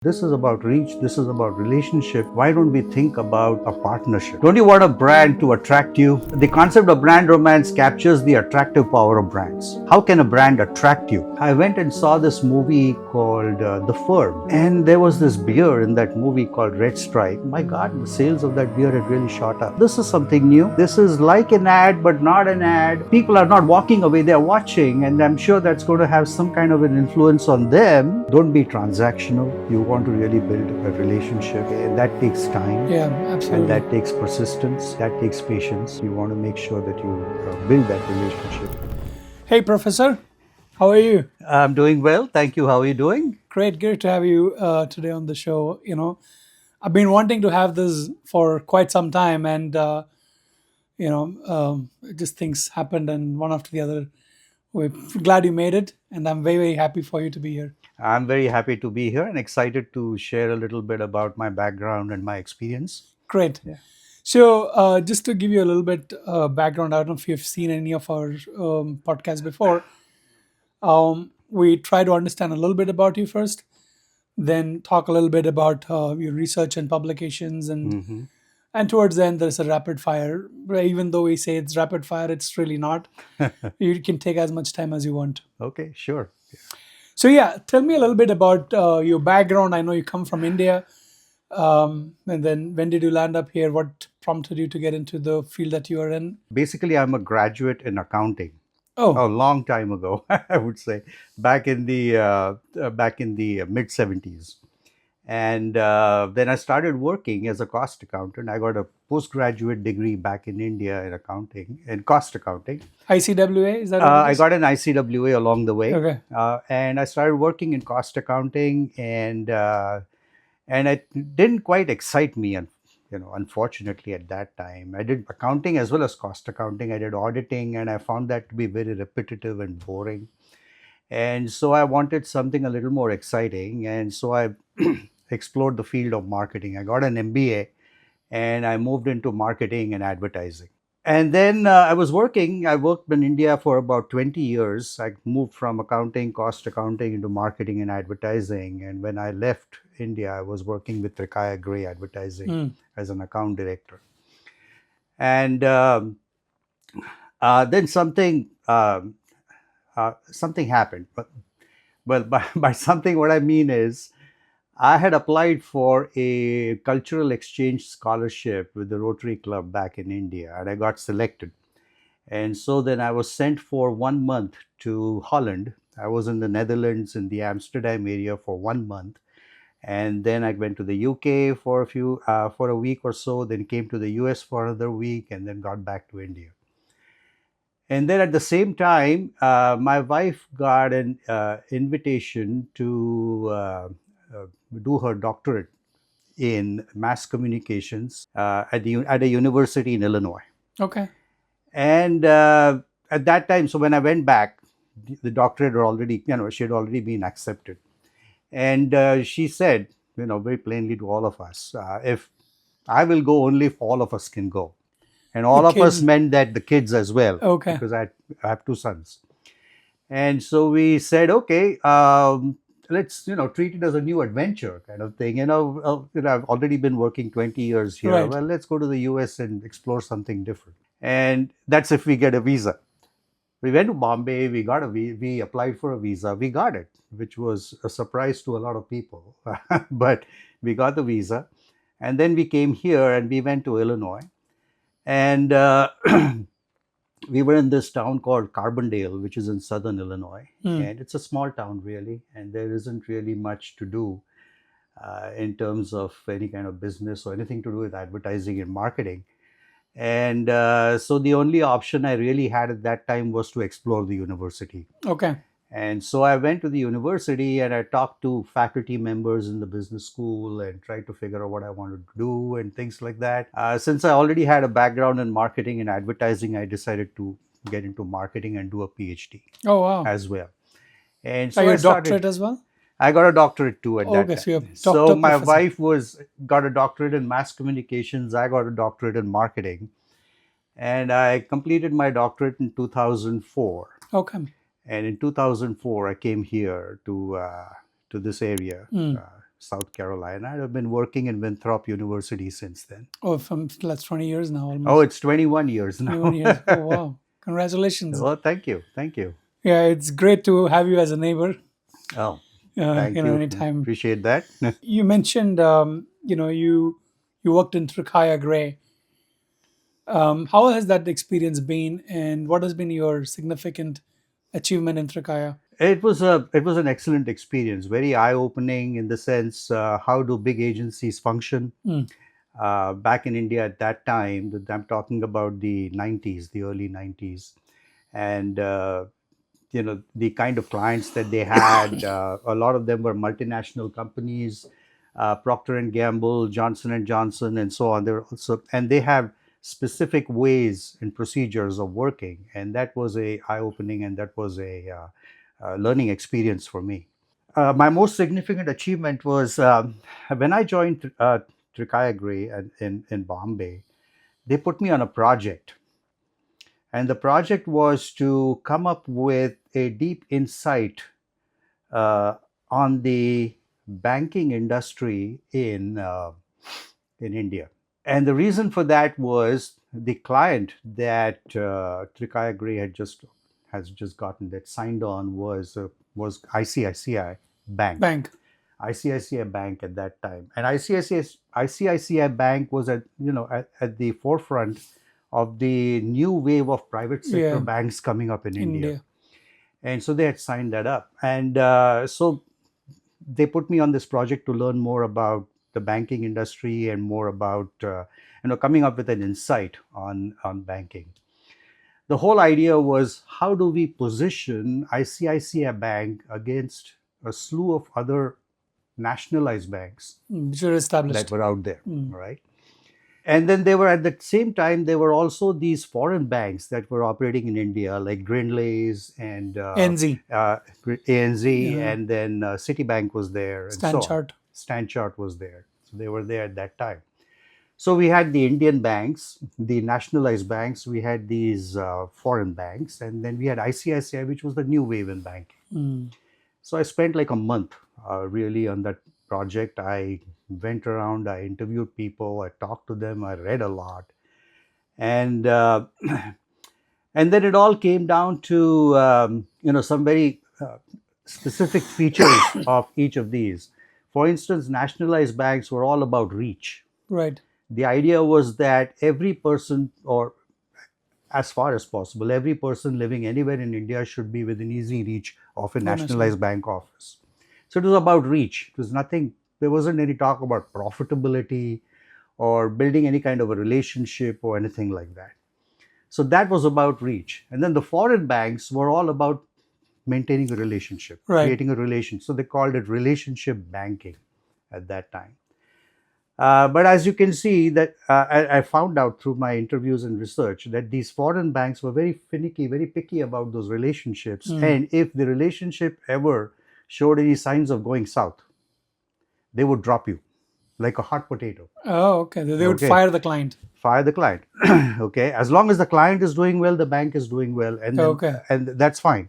This is about reach, this is about relationship. Why don't we think about a partnership? Don't you want a brand to attract you? The concept of brand romance captures the attractive power of brands. How can a brand attract you? I went and saw this movie called The Firm, and there was this beer in that movie called Red Stripe. My God, the sales of that beer had really shot up. This is something new. This is like an ad, but not an ad. People are not walking away, they're watching, and I'm sure that's going to have some kind of an influence on them. Don't be transactional. You want to really build a relationship, and that takes time. Yeah, absolutely. And that takes persistence, that takes patience. You want to make sure that you build that relationship. Hey, Professor, how are you? I'm doing well, thank you. How are you doing? Great to have you today on the show. I've been wanting to have this for quite some time, and just things happened, and one after the other. We're glad you made it, and I'm very happy for you to be here. I'm very happy to be here and excited to share a little bit about my background and my experience. Great. Yeah. So, just to give you a little bit background, I don't know if you've seen any of our podcasts before. We try to understand a little bit about you first, then talk a little bit about your research and publications, and towards the end there's a rapid fire. Even though we say it's rapid fire, it's really not. You can take as much time as you want. Okay, sure. So yeah, tell me a little bit about your background. I know you come from India, and then when did you land up here? What prompted you to get into the field that you are in? Basically, I'm a graduate in accounting. Oh, A long time ago, I would say, back in the mid '70s, and then I started working as a cost accountant. I got a postgraduate degree back in India in accounting, in cost accounting. ICWA, is that what it I is? got an ICWA along the way, Okay. and I started working in cost accounting, and it didn't quite excite me, and unfortunately at that time. I did accounting as well as cost accounting. I did auditing, and I found that to be very repetitive and boring. And so I wanted something a little more exciting, and so I explored the field of marketing. I got an MBA, and I moved into marketing and advertising. And then I worked in India for about 20 years. I moved from accounting, cost accounting, into marketing and advertising. And when I left India, I was working with Traya Gray Advertising as an account director. And then something happened. Well, by something, what I mean is, I had applied for a cultural exchange scholarship with the Rotary Club back in India, and I got selected. And so then I was sent for 1 month to Holland. I was in the Netherlands in the Amsterdam area for 1 month. And then I went to the UK for a week or so, then came to the US for another week, and then got back to India. And then at the same time, my wife got an invitation to do her doctorate in mass communications at a university in Illinois. Okay. And at that time, so when I went back, the doctorate had already, she had already been accepted. And she said, very plainly to all of us, if I will go only if all of us can go. And all The of us kids. meant that the kids as well, Okay. because I have two sons. And so we said, okay, let's treat it as a new adventure kind of thing. I've already been working 20 years here. Right. Well, let's go to the US and explore something different. And that's if we get a visa. We went to Bombay. We applied for a visa. We got it, which was a surprise to a lot of people. But we got the visa, and then we came here and we went to Illinois. And we were in this town called Carbondale, which is in southern Illinois. And it's a small town, really, and there isn't really much to do in terms of any kind of business or anything to do with advertising and marketing. And so the only option I really had at that time was to explore the university. Okay. And so I went to the university and I talked to faculty members in the business school and tried to figure out what I wanted to do and things like that. Since I already had a background in marketing and advertising, I decided to get into marketing and do a PhD. Oh, wow. As well. And so Are you I a started, doctorate as well? I got a doctorate too at that Okay, time. so you're So my professor. wife got a doctorate in mass communications. I got a doctorate in marketing. And I completed my doctorate in 2004. Okay. And in 2004, I came here to this area South Carolina. I've been working in Winthrop University since then. Oh, from that's 20 years now, Oh, almost it's 21 years 21 now. years. Oh, wow! Congratulations. Well, thank you. Thank you. Yeah, it's great to have you as a neighbor. Oh, thank you. Anytime. Appreciate that. You mentioned, you worked in Traya Gray. How has that experience been, and what has been your significant achievement in Trikaya? It was an excellent experience, very eye opening in the sense how do big agencies function. Mm, Back in India at that time, I'm talking about the 90s, the early 90s, and the kind of clients that they had. A lot of them were multinational companies, Procter and Gamble, Johnson and Johnson, and so on. They're also, and they have specific ways and procedures of working, and that was a eye opening, and that was a learning experience for me. My most significant achievement was when I joined Trikaya Gray in Bombay. They put me on a project, and the project was to come up with a deep insight uh, on the banking industry in India. And the reason for that was the client that Trikaya Gray has just gotten that signed on was ICICI Bank. Bank. ICICI Bank at that time, and ICICI Bank was at the forefront of the new wave of private sector Yeah, banks coming up in India, India. and so they had signed that up, and so they put me on this project to learn more about the banking industry and more about coming up with an insight on banking. The whole idea was how do we position ICICI Bank against a slew of other nationalized banks Which are that established. were out there, Mm. right? And then they were at the same time there were also these foreign banks that were operating in India, like Grindlays and NZ. ANZ, Yeah. and then Citibank was there, and Stand so on. chart. Stanchart was there, so they were there at that time. So we had the Indian banks, the nationalized banks, we had these foreign banks, and then we had ICICI, which was the new wave in banking. Mm. So I spent like a month really on that project. I went around, I interviewed people, I talked to them, I read a lot, and and then it all came down to some very specific features of each of these. For instance, nationalized banks were all about reach. Right. The idea was that every person, or as far as possible, every person living anywhere in India should be within easy reach of a Go national. nationalized bank office. So it was about reach. It was nothing, there wasn't any talk about profitability or building any kind of a relationship or anything like that. So that was about reach. And then the foreign banks were all about maintaining a relationship, Right. creating a relation. So they called it relationship banking at that time. But as you can see, that I found out through my interviews and research that these foreign banks were very finicky, very picky about those relationships. Mm. And if the relationship ever showed any signs of going south, they would drop you like a hot potato. Oh, okay. They would Okay, fire the client. fire the client. Okay, as long as the client is doing well, the bank is doing well, Okay. and that's fine.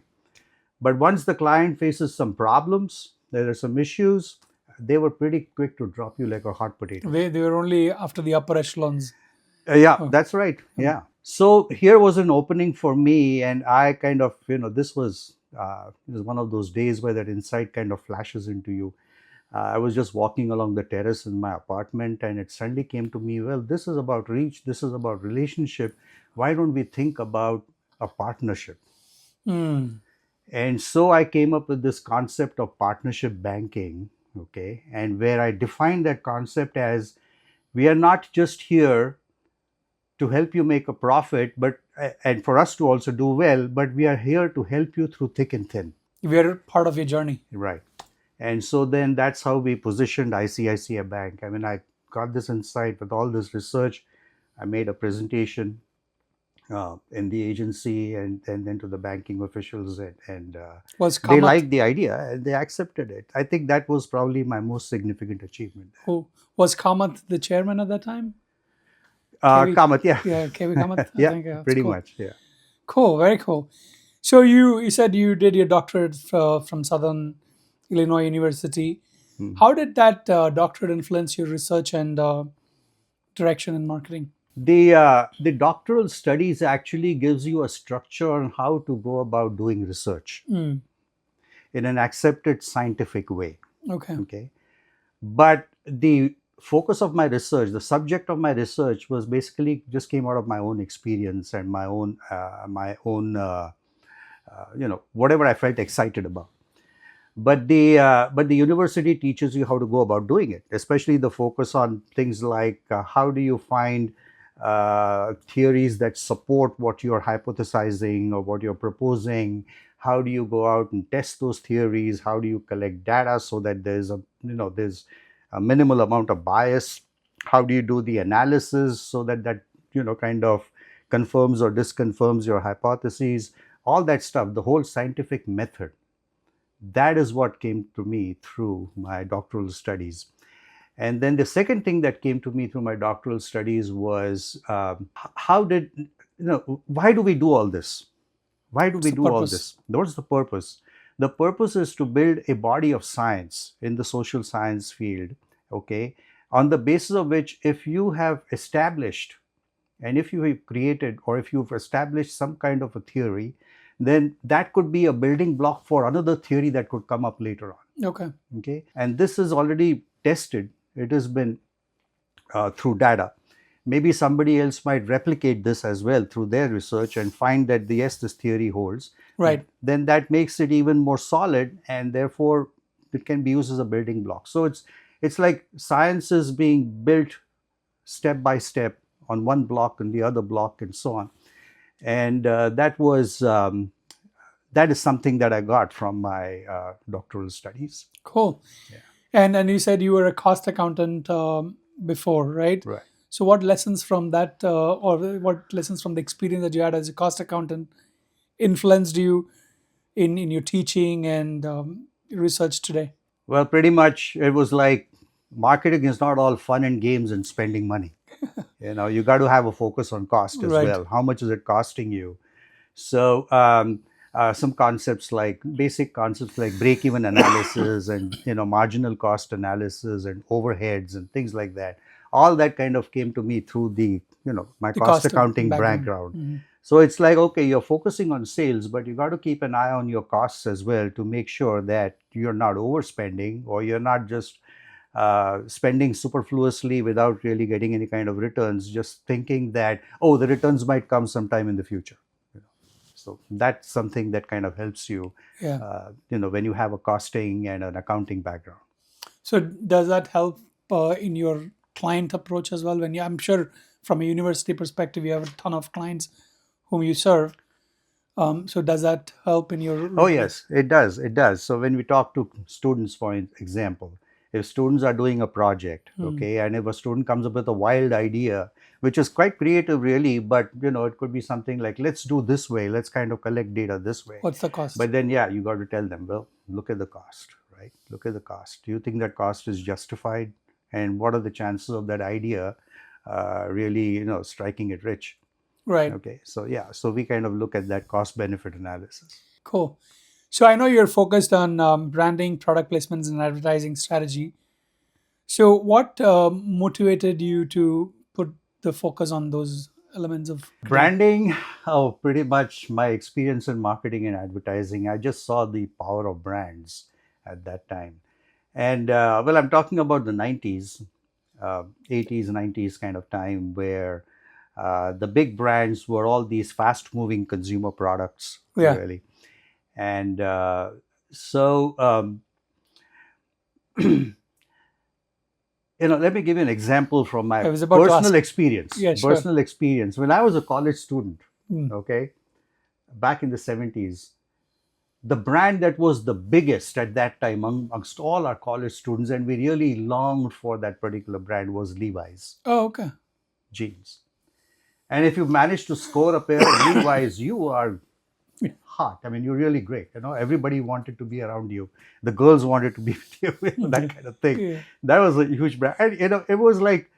But once the client faces some problems, there are some issues, they were pretty quick to drop you like a hot potato. They were only after the upper echelons. Yeah, Oh. that's right. Yeah. So here was an opening for me, and I kind of, this was one of those days where that insight kind of flashes into you. I was just walking along the terrace in my apartment, and it suddenly came to me, well, this is about reach, this is about relationship. Why don't we think about a partnership? Mm. And so I came up with this concept of partnership banking, okay, and where I defined that concept as we are not just here to help you make a profit, but and for us to also do well, but we are here to help you through thick and thin. We are part of your journey. Right. And so then that's how we positioned ICICI Bank. I mean, I got this insight with all this research. I made a presentation in the agency and then to the banking officials, and Was they Kamath, liked the idea and they accepted it. I think that was probably my most significant achievement. who was Kamath the chairman at that time? KV, Kamath, yeah. yeah, KV Kamath. I Yeah, think that's pretty cool. much, yeah. Cool, very cool. So you said you did your doctorate from Southern Illinois University. How did that doctorate influence your research and direction in marketing? The doctoral studies actually gives you a structure on how to go about doing research Mm. in an accepted scientific way. Okay. Okay, but the focus of my research, the subject of my research, was basically just came out of my own experience and my own whatever I felt excited about. But the university teaches you how to go about doing it, especially the focus on things like how do you find theories that support what you're hypothesizing or what you're proposing. How do you go out and test those theories? How do you collect data so that there's a minimal amount of bias? How do you do the analysis so that kind of confirms or disconfirms your hypotheses? All that stuff, the whole scientific method, that is what came to me through my doctoral studies. And then the second thing that came to me through my doctoral studies was why do we do all this? Why do What's we the do all purpose? this? What's the purpose? The purpose is to build a body of science in the social science field, okay, on the basis of which, if you have established and if you have created or if you've established some kind of a theory, then that could be a building block for another theory that could come up later on. Okay. Okay, and this is already tested. It has been through data. Maybe somebody else might replicate this as well through their research and find that yes, this theory holds. Right. Then that makes it even more solid, and therefore it can be used as a building block. So it's like science is being built step by step on one block and the other block and so on. And that is something that I got from my doctoral studies. Cool. Yeah. And you said you were a cost accountant before, right? Right. So what lessons from that, or what lessons from the experience that you had as a cost accountant, influenced you in your teaching and research today? Well, pretty much it was like marketing is not all fun and games and spending money. You got to have a focus on cost as Right. well. How much is it costing you? So some concepts like basic concepts like break-even analysis and marginal cost analysis and overheads and things like that. All that kind of came to me through my The cost cost accounting background. background. Mhm. So it's like, okay, you're focusing on sales, but you got to keep an eye on your costs as well to make sure that you're not overspending or you're not just spending superfluously without really getting any kind of returns, just thinking that, oh, the returns might come sometime in the future. So that's something that kind of helps you, Yeah. when you have a costing and an accounting background. So does that help in your client approach as well? I'm sure from a university perspective, you have a ton of clients whom you serve. So does that help in Oh, your? yes, it does. It does. So when we talk to students, for example, if students are doing a project, Hmm. okay, and if a student comes up with a wild idea, which is quite creative, really, but it could be something like, let's do this way, let's kind of collect data this way. What's the cost? But then, yeah, you got to tell them, well, look at the cost, right? Look at the cost. Do you think that cost is justified? And what are the chances of that idea really, striking it rich? Right. Okay, so yeah, so we kind of look at that cost benefit analysis. Cool. So I know you're focused on branding, product placements, and advertising strategy. So what motivated you to put the focus on those elements of marketing? Branding, oh, pretty much my experience in marketing and advertising. I just saw the power of brands at that time. And well, I'm talking about the 90s, 80s, 90s kind of time where the big brands were all these fast moving consumer products, Yeah, really. And so, let me give you an example from my I was about to ask. Yeah, sure. personal experience. When I was a college student, Mm. okay, back in the 70s, the brand that was the biggest at that time amongst all our college students, and we really longed for that particular brand, was Levi's Oh, okay. jeans. And if you manage to score a pair of Levi's, you are hot. I mean, you're really great. Everybody wanted to be around you. The girls wanted to be with you, that kind of thing. Yeah. That was a huge brand. And, it was like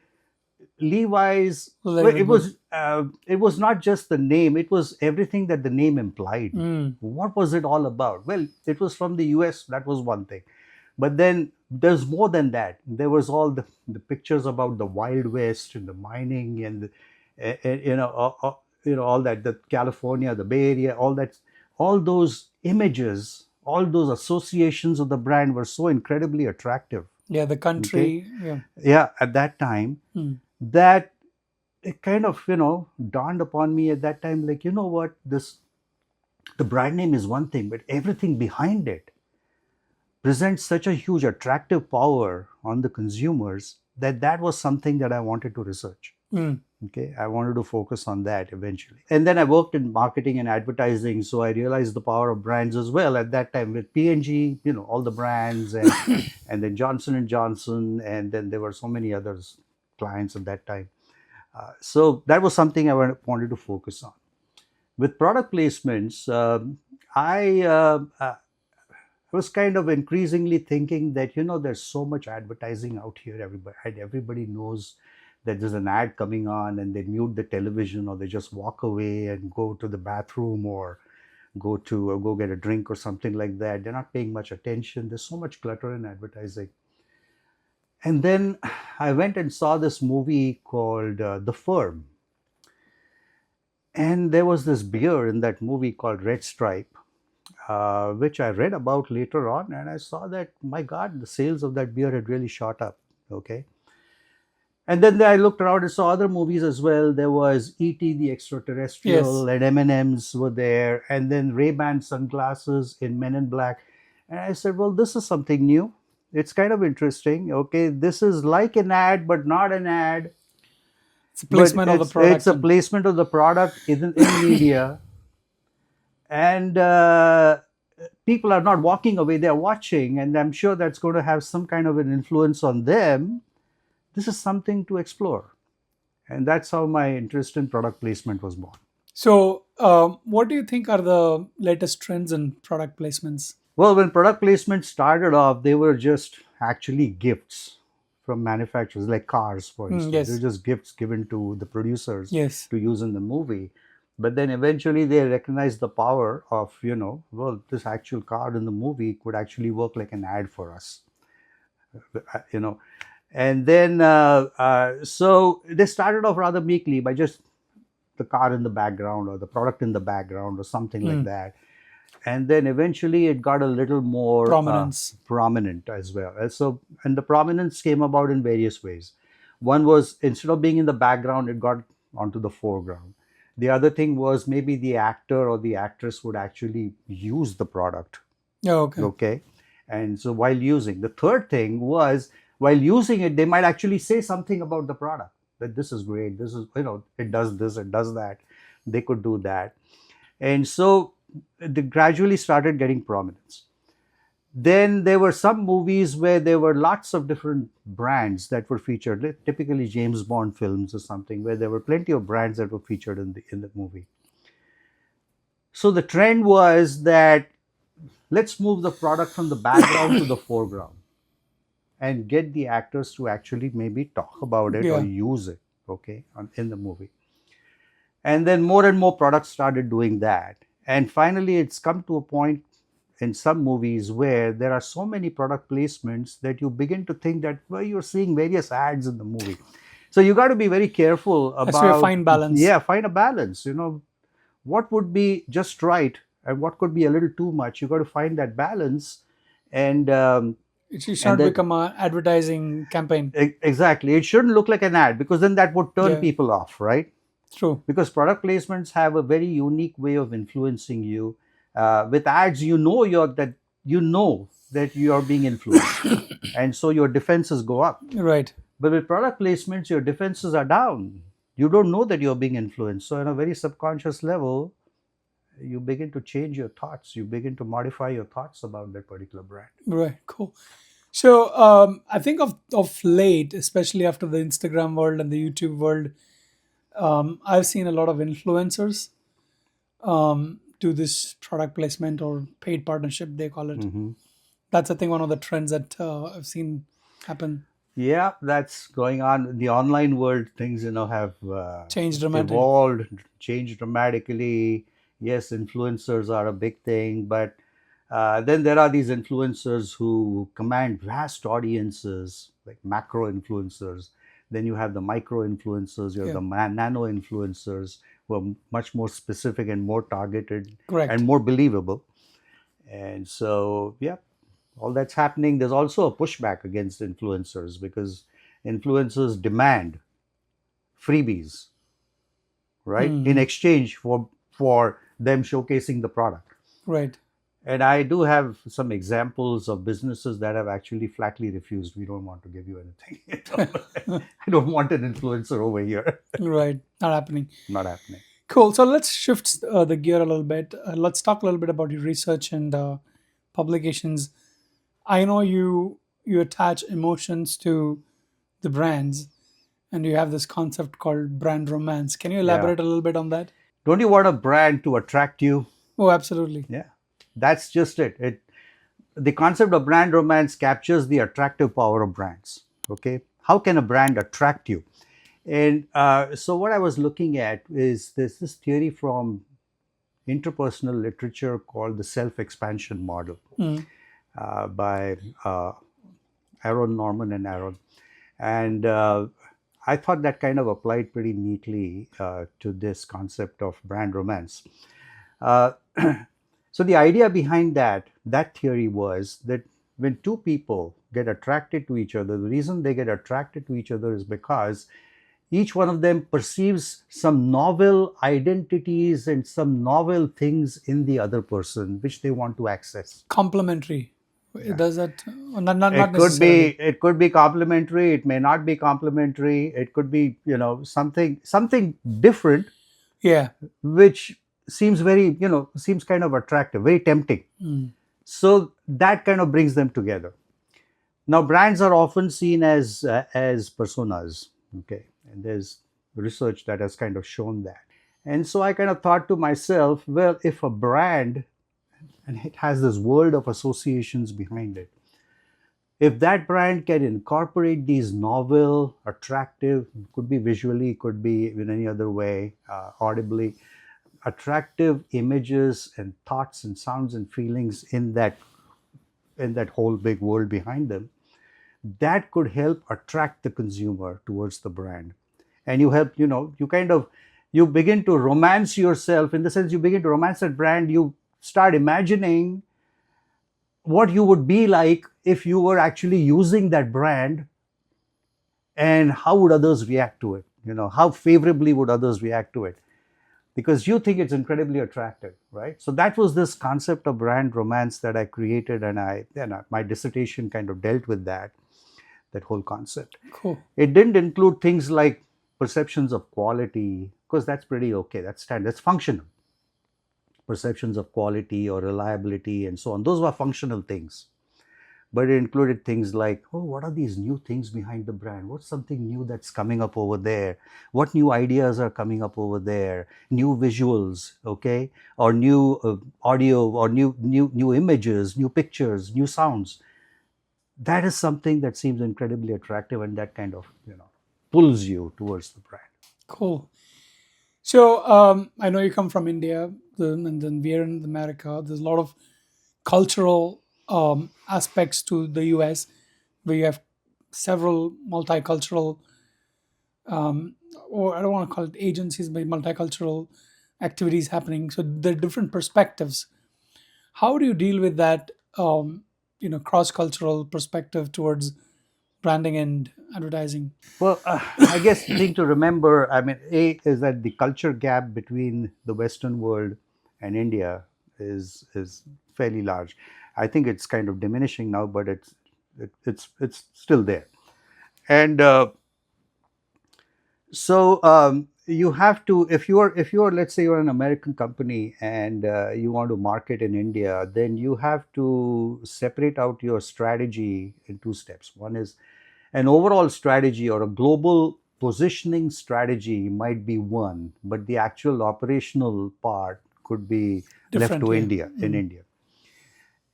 Levi's. Like Well, very good. it was not just the name. It was everything that the name implied. Mm. What was it all about? Well, it was from the US. That was one thing. But then there's more than that. There was all the pictures about the Wild West and the mining and, all that, the California, the Bay Area, all that, all those images, all those associations of the brand were so incredibly attractive. Yeah, the Okay, country. Yeah. yeah, at that time, Hmm. that it kind of dawned upon me at that time, like, what, this, the brand name is one thing, but everything behind it presents such a huge attractive power on the consumers, that was something that I wanted to research. Hmm. Okay, I wanted to focus on that eventually. And then I worked in marketing and advertising, so I realized the power of brands as well at that time with P&G, all the brands, and then Johnson and Johnson, and then there were so many others clients at that time. So that was something I wanted to focus on. With product placements, I was kind of increasingly thinking that there's so much advertising out here. Everybody knows that there's an ad coming on, and they mute the television, or they just walk away and go to the bathroom, or go get a drink or something like that. They're not paying much attention. There's so much clutter in advertising. And then I went and saw this movie called The Firm, and there was this beer in that movie called Red Stripe, which I read about later on, and I saw that, my God, the sales of that beer had really shot up. Okay, and then I looked around and saw other movies as well. There was E.T. the Yes. Extraterrestrial, and M&Ms were there, and then Ray-Ban sunglasses in Men in Black. And I said, well, this is something new. It's kind of interesting. Okay, this is like an ad, but not an ad. It's a But placement of the it's product. a placement of the product in media, and people are not walking away; they're watching, and I'm sure that's going to have some kind of an influence on them. This is something to explore, and that's how my interest in product placement was born. So, what do you think are the latest trends in product placements? Well, when product placement started off, they were just actually gifts from manufacturers, like cars, for Hmm, instance. They were yes. just gifts given to the producers Yes. to use in the movie. But then eventually they recognized the power of, well, this actual car in the movie could actually work like an ad for us, you know. And then, so they started off rather meekly by just the car in the background, or the product in the background, or something like Hmm. that. And then eventually it got a little more Prominence. prominent as well. And the prominence came about in various ways. One was, instead of being in the background, it got onto the foreground. The other thing was, maybe the actor or the actress would actually use the product. Yeah, okay. Okay, and so while using, the third thing was, while using it, they might actually say something about the product, that this is great, this is, it does this, it does that. They could do that. And so they gradually started getting prominence. Then there were some movies where there were lots of different brands that were featured, like typically James Bond films or something, where there were plenty of brands that were featured in the movie. So the trend was that, let's move the product from the background to the foreground and get the actors to actually maybe talk about it or Yeah. use it, okay, in the movie. And then more and more products started doing that. And finally, it's come to a point in some movies where there are so many product placements that you begin to think that, well, you're seeing various ads in the movie. So you got to be very careful Has to be a about, fine balance. yeah, find a balance. What would be just right and what could be a little too much. You got to find that balance, and It should and not then become an advertising campaign. exactly, it shouldn't look like an ad, because then that would turn Yeah, people off, right? true. Because product placements have a very unique way of influencing you. With ads, you know that you are being influenced, and so your defenses go up. Right. But with product placements, your defenses are down. You don't know that you're being influenced. So, on a very subconscious level, you begin to change your thoughts. You begin to modify your thoughts about that particular brand. Right. Cool. So, I think of late, especially after the Instagram world and the YouTube world, I've seen a lot of influencers do this product placement or paid partnership, they call it. Hmm. That's, I think, one of the trends that I've seen happen. Yeah, that's going on in the online world. Things, have Changed dramatically. evolved, changed dramatically. Yes, influencers are a big thing, but Then there are these influencers who command vast audiences, like macro influencers. Then you have the micro influencers, you have Yeah. the nano influencers who are much more specific and more targeted and Correct. more believable. And so, yeah, all that's happening. There's also a pushback against influencers because influencers demand freebies, right, in Mm, exchange for them showcasing the product. right. And I do have some examples of businesses that have actually flatly refused. We don't want to give you anything. I don't want an influencer over here. Right. Not happening. Not happening. Cool. So let's shift the gear a little bit. Let's talk a little bit about your research and publications. I know you attach emotions to the brands, and you have this concept called brand romance. Can you Yeah. elaborate a little bit on that? Don't you want a brand to attract you? Oh, absolutely. Yeah. That's just it. The concept of brand romance captures the attractive power of brands. Okay. How can a brand attract you? And so what I was looking at is this theory from interpersonal literature called the self-expansion model Mm, by Aaron Norman and Aaron. And I thought that kind of applied pretty neatly to this concept of brand romance. Uh, so the idea behind that theory was that when two people get attracted to each other, the reason they get attracted to each other is because each one of them perceives some novel identities and some novel things in the other person which they want to access. complementary. Yeah. Does that? Not necessarily. It could be complementary, it may not be complementary, it could be, something different Yeah. which seems very, seems kind of attractive, very tempting. Mm, So that kind of brings them together. Now brands are often seen as personas, okay, and there's research that has kind of shown that. And so I kind of thought to myself, well, if a brand, and it has this world of associations behind it, if that brand can incorporate these novel, attractive, could be visually, could be in any other way, audibly, attractive images and thoughts and sounds and feelings in that whole big world behind them, that could help attract the consumer towards the brand. And you help, you begin to romance yourself, in the sense you begin to romance that brand. You start imagining what you would be like if you were actually using that brand, and how would others react to it, how favorably would others react to it, because you think it's incredibly attractive, right? So that was this concept of brand romance that I created, and my dissertation kind of dealt with that whole concept. cool. It didn't include things like perceptions of quality, because that's pretty okay, that's standard, that's functional. Perceptions of quality or reliability and so on, those were functional things. But it included things like, oh, what are these new things behind the brand? What's something new that's coming up over there? What new ideas are coming up over there? New visuals, okay, or new audio, or new images, new pictures, new sounds. That is something that seems incredibly attractive, and that kind of pulls you towards the brand. Cool. So I know you come from India, and then we're in America. There's a lot of cultural aspects to the US, where you have several multicultural, or I don't want to call it agencies, but multicultural activities happening. So there are different perspectives. How do you deal with that, cross-cultural perspective towards branding and advertising? Well, I guess the thing to remember, I mean, is that the culture gap between the Western world and India is fairly large. I think it's kind of diminishing now, but it's still there. And so you have to, if you're let's say you're an American company, and you want to market in India, then you have to separate out your strategy in two steps. One is an overall strategy, or a global positioning strategy might be one, but the actual operational part could be left Different, to yeah. India, in Mm, India.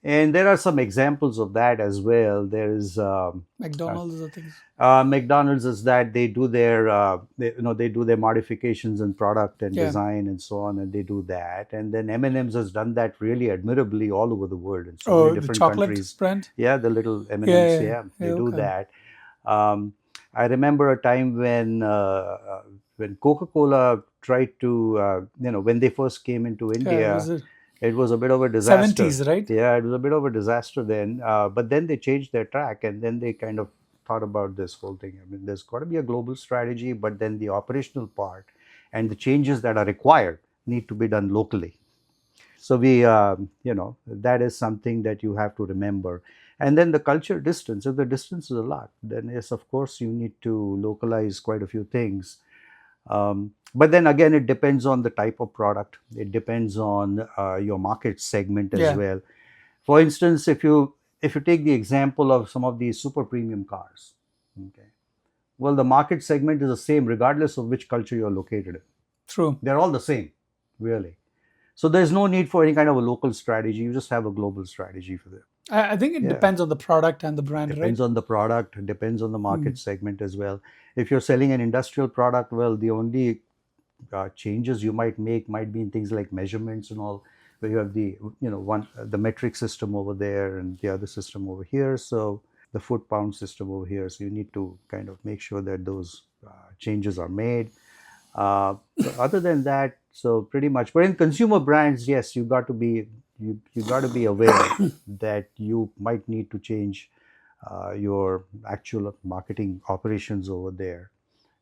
And there are some examples of that as well. There is McDonald's or things. McDonald's is that they do their they do their modifications in product and Yeah. design and so on, and they do that. And then M&M's has done that really admirably all over the world in so many Oh, the different chocolate countries. brand. Yeah, the little Yeah, M&M's, yeah, yeah, yeah. they do Okay. that. Um, I remember a time when Coca-Cola tried to when they first came into Yeah, was India, it it was a bit of a disaster. 70s, right? Yeah, it was a bit of a disaster then. But then they changed their track, and then they kind of thought about this whole thing. I mean, there's got to be a global strategy, but then the operational part and the changes that are required need to be done locally. So that is something that you have to remember. And then the culture distance. If the distance is a lot, then yes, of course, you need to localize quite a few things. But then again, it depends on the type of product. It depends on your market segment as Yeah, well. For instance, if you take the example of some of these super premium cars, okay, well, the market segment is the same regardless of which culture you're located in. true. They're all the same, really. So there's no need for any kind of a local strategy. You just have a global strategy for them. I think it Yeah. depends on the product and the brand, right? Depends on the product, depends on the market Mm. segment as well. If you're selling an industrial product, well, the only changes you might make might be in things like measurements and all, where you have the metric system over there and the other system over here. So the foot pound system over here. So you need to kind of make sure that those changes are made. So other than that, so pretty much. But in consumer brands, yes, you got to be aware that you might need to change your actual marketing operations over there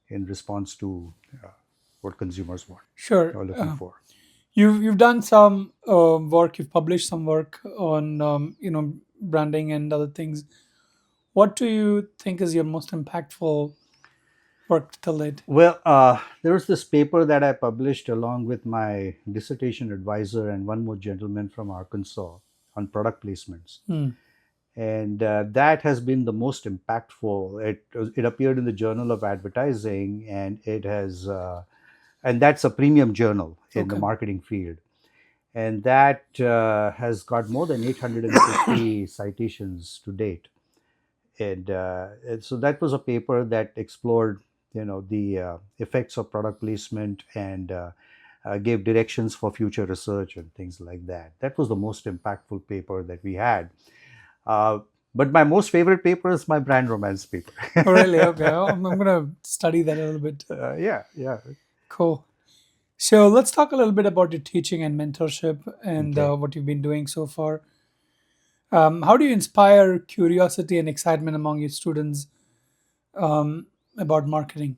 in response to what consumers want Sure. or looking for. You've done some work. You've published some work on branding and other things. What do you think is your most impactful work till date? Well, there was this paper that I published along with my dissertation advisor and one more gentleman from Arkansas on product placements. Hmm. And that has been the most impactful. It appeared in the Journal of Advertising, and and that's a premium journal in the Okay. marketing field, and that has got more than 850 citations to date. And so that was a paper that explored the effects of product placement and gave directions for future research and things like that. That was the most impactful paper that we had. uh, but my most favorite paper is my brand romance paper. Oh, really? Okay. I'm gonna study that a little bit. Yeah, yeah. Cool. So let's talk a little bit about your teaching and mentorship and Okay. what you've been doing so far. How do you inspire curiosity and excitement among your students about marketing?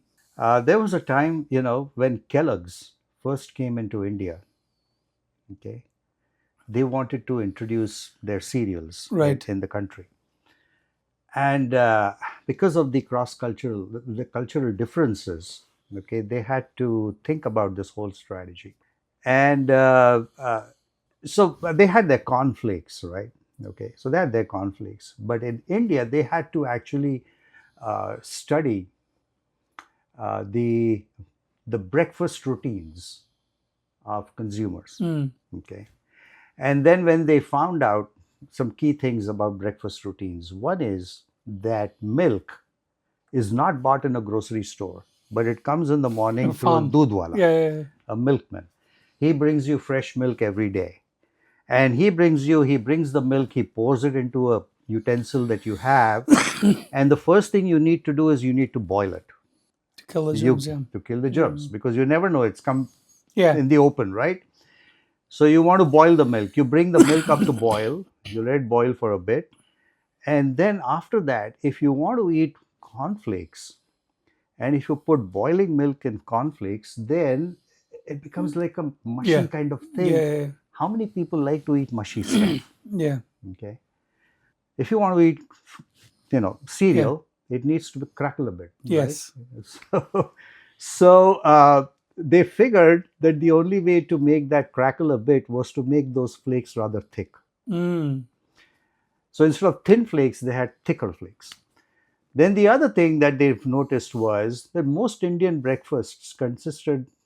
There was a time, when Kellogg's first came into India. Okay, they wanted to introduce their cereals Right. in the country, and because of the cultural differences, okay, they had to think about this whole strategy. And so they had their conflicts, right? Okay, so they had their conflicts, but in India they had to actually study the breakfast routines of consumers. Mm. Okay, and then when they found out some key things about breakfast routines, one is that milk is not bought in a grocery store, but it comes in the morning through a Farm. dudwala, Yeah, yeah, yeah. a milkman. He brings you fresh milk every day, and he brings the milk, he pours it into a utensil that you have, and the first thing you need to do is you need to boil it, To kill the you germs. Yeah. to kill the germs, Mm. because you never know, it's come Yeah. in the open, right? So you want to boil the milk. You bring the milk up to boil. You let it boil for a bit. And then after that, if you want to eat cornflakes, and if you put boiling milk in cornflakes, then it becomes like a mushy Yeah. kind of thing. Yeah. How many people like to eat mushy stuff? Yeah. Okay. If you want to eat, Yeah. cereal, it needs to be crackle a bit, right? Yes. So they figured that the only way to make that crackle a bit was to make those flakes rather thick. Mm. So instead of thin flakes, they had thicker flakes. Then the other thing that they've noticed was that most Indian breakfasts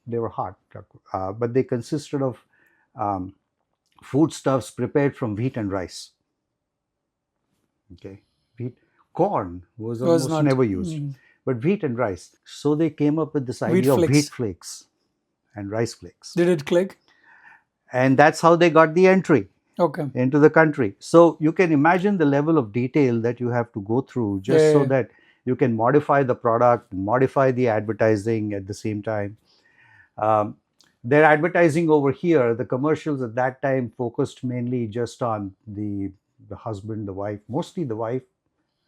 they were hot, but they consisted of um, foodstuffs prepared from wheat and rice. Okay, wheat, corn was Was almost not never used, but wheat and rice. So they came up with this wheat idea of wheat flakes. flakes and rice flakes, Did it click? and that's how they got the entry Okay. into the country. So you can imagine the level of detail that you have to go through Yeah, just yeah, so yeah. that you can modify the product, modify the advertising at the same time. Um, their advertising over here, the commercials at that time focused mainly just on the husband, the wife, mostly the wife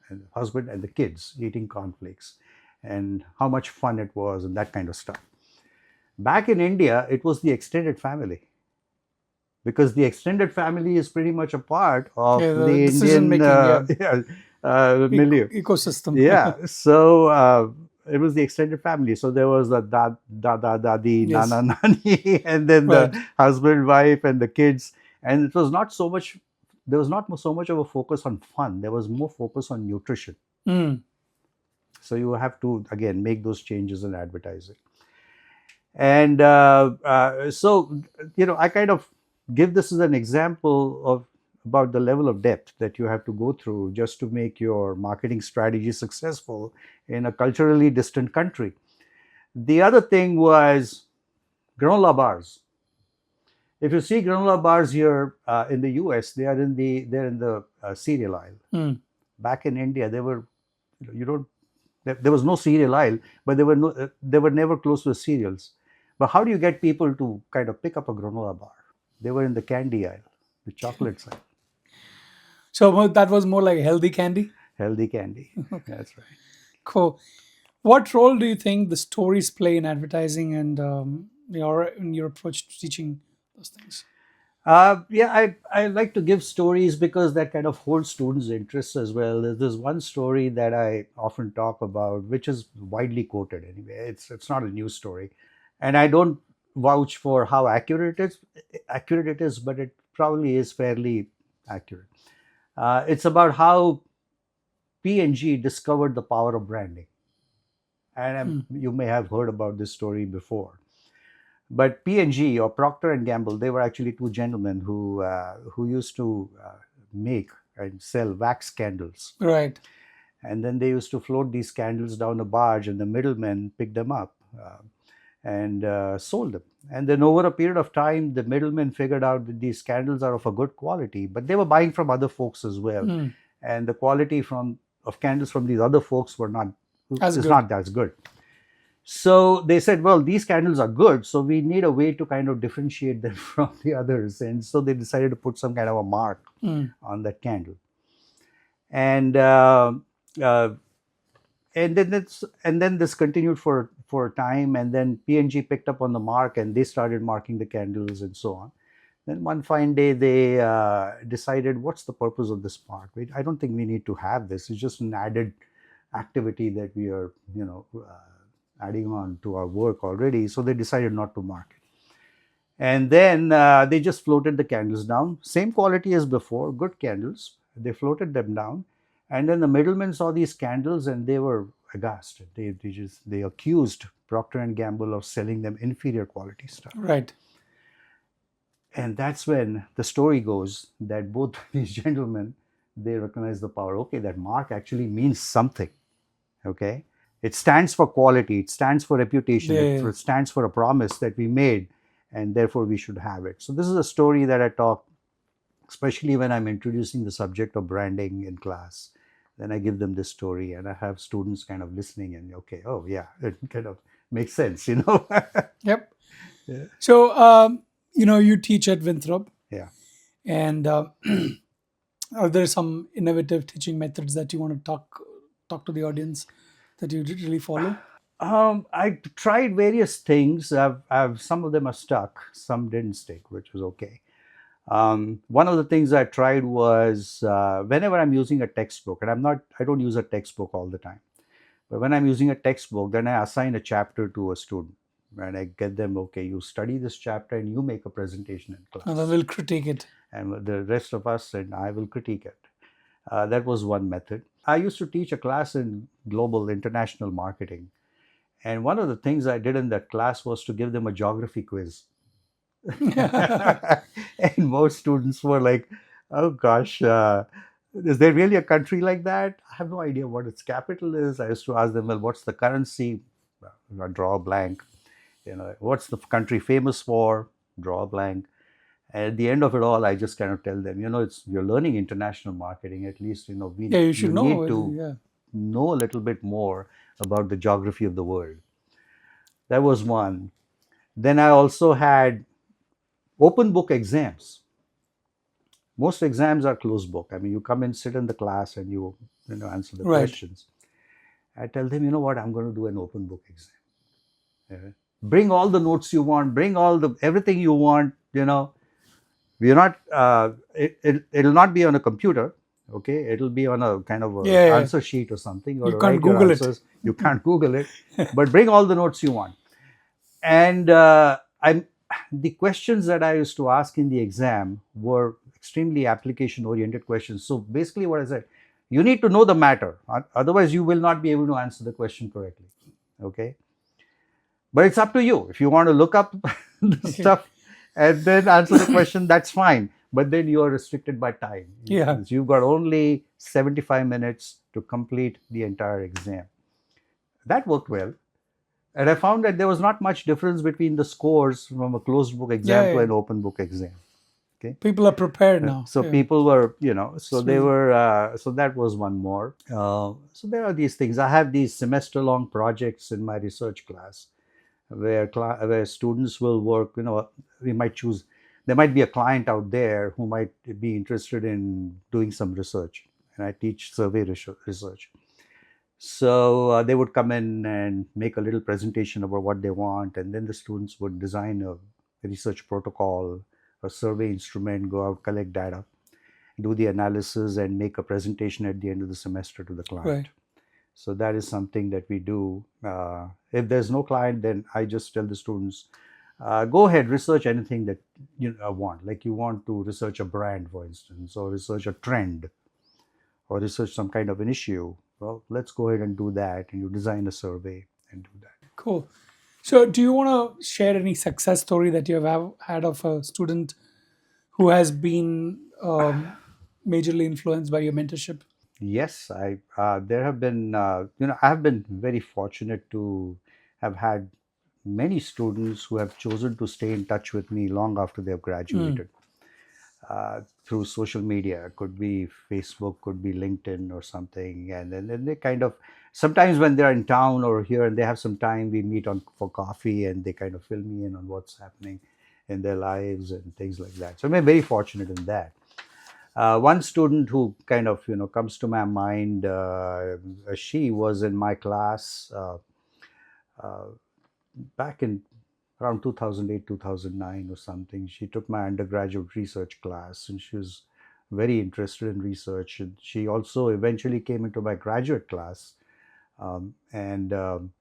and the husband and the kids eating cornflakes, and how much fun it was and that kind of stuff. Back in India, it was the extended family, because the extended family is pretty much a part of Yeah, the the decision Indian making, yeah, yeah, milieu. ecosystem. Yeah, so it was the extended family. So there was the dada, dadi, Yes, nana, nani, and then the right. husband, wife, and the kids. And it was not so much. There was not so much of a focus on fun. There was more focus on nutrition. Mm. So you have to again make those changes in advertising. And so I kind of give this as an example of about the level of depth that you have to go through just to make your marketing strategy successful in a culturally distant country. The other thing was granola bars. If you see granola bars here in the US, they're in the cereal aisle. Mm. Back in India, they were, you don't, there was no cereal aisle, but they were never close to cereals. But how do you get people to kind of pick up a granola bar? They were in the candy aisle, the chocolates aisle, So that was more like healthy candy. healthy candy. Okay, That's right. cool. What role do you think the stories play in advertising and in your approach to teaching those things? Yeah, I like to give stories because that kind of holds students' interests as well. There's one story that I often talk about, which is widely quoted anyway. It's not a news story, and I don't vouch for how accurate it is, but it probably is fairly accurate. It's about how P&G discovered the power of branding, and Hmm. you may have heard about this story before. But P&G or Procter and Gamble, they were actually two gentlemen who used to make and sell wax candles, Right. and then they used to float these candles down a barge, and the middlemen picked them up and sold them. And then over a period of time, the middlemen figured out that these candles are of a good quality, but they were buying from other folks as well, Hmm. and the quality from of candles from these other folks were not That's is good. not as good. So they said, well, these candles are good, so we need a way to kind of differentiate them from the others. And so they decided to put some kind of a mark Hmm. on that candle. And uh, and then this continued for a time, and then P&G picked up on the mark, and they started marking the candles and so on. Then one fine day they decided, what's the purpose of this mark? I don't think we need to have this. It's just an added activity that we are, adding on to our work already. So they decided not to mark it. And then they just floated the candles down, same quality as before, good candles. They floated them down, and then the middlemen saw these candles and they were aghast. They accused Procter and Gamble of selling them inferior quality stuff. Right. And that's when the story goes that both these gentlemen, they recognize the power. Okay, that mark actually means something. Okay, it stands for quality, it stands for reputation, Yeah. it stands for a promise that we made, and therefore we should have it. So this is a story that I talk, especially when I'm introducing the subject of branding in class. Then I give them this story, and I have students kind of listening, and okay, oh yeah, it kind of makes sense, Yep. Yeah. So you teach at Winthrop, Yeah. and are there some innovative teaching methods that you want to talk to the audience that you really follow? I tried various things. Some of them are stuck, some didn't stick, which was okay. One of the things I tried was whenever I'm using a textbook, and I don't use a textbook all the time, but when I'm using a textbook, then I assign a chapter to a student, and I get them, okay, you study this chapter and you make a presentation in And I class, will critique it. and the rest of us and I will critique it. That was one method. I used to teach a class in global international marketing, and one of the things I did in that class was to give them a geography quiz. And most students were like, oh gosh, Is there really a country like that? I have no idea what its capital is. I used to ask them, well, what's the currency? I draw a blank. What's the country famous for? Draw a blank. And at the end of it all, I just kind of tell them, it's you're learning international marketing. At least, Yeah, you you should need know. to Yeah. know a little bit more about the geography of the world. That was one. Then I also had open book exams. Most exams are closed book. I mean, you come and sit in the class and you answer the Right. questions. I tell them, you know what, I'm going to do an open book exam. Yeah. Bring all the notes you want, bring all the everything you want. We're not. It'll not be on a computer. Okay, it'll be on a kind of a Yeah, yeah. answer sheet or something. Or You to can't write your Google it. answers. You can't Google it, but bring all the notes you want. And I'm the questions that I used to ask in the exam were extremely application oriented questions. So basically, what I said, you need to know the matter, otherwise you will not be able to answer the question correctly. Okay, but it's up to you. If you want to look up the stuff and then answer the question, that's fine. But then you are restricted by time. Yeah. You've got only 75 minutes to complete the entire exam. That worked well. And I found that there was not much difference between the scores from a closed book Yeah, exam to yeah. an open book exam. Okay. People are prepared now. So Yeah. people were, so they Sweet. were, so that was one more. So there are these things. I have these semester long projects in my research class where students will work. We might choose. There might be a client out there who might be interested in doing some research, and I teach survey research. So they would come in and make a little presentation about what they want, and then the students would design a research protocol, a survey instrument, go out, collect data, do the analysis, and make a presentation at the end of the semester to the client. Right. So that is something that we do. If there's no client, then I just tell the students, go ahead, research anything that you want. Like you want to research a brand, for instance, or research a trend, or research some kind of an issue. Well, let's go ahead and do that. And you design a survey and do that. Cool. So, do you want to share any success story that you have had of a student who has been majorly influenced by your mentorship? Yes, there have been, I have been very fortunate to have had many students who have chosen to stay in touch with me long after they have Mm. graduated. Through social media. It could be Facebook, could be LinkedIn or something. And then they kind of, sometimes when they're in town or here and they have some time, we meet on for coffee and they kind of fill me in on what's happening in their lives and things like that. So I'm very fortunate in that. One student who kind of comes to my mind, she was in my class uh, back in around 2008, 2009 or something. She took my undergraduate research class and she was very interested in research. And she also eventually came into my graduate class. Um, and um,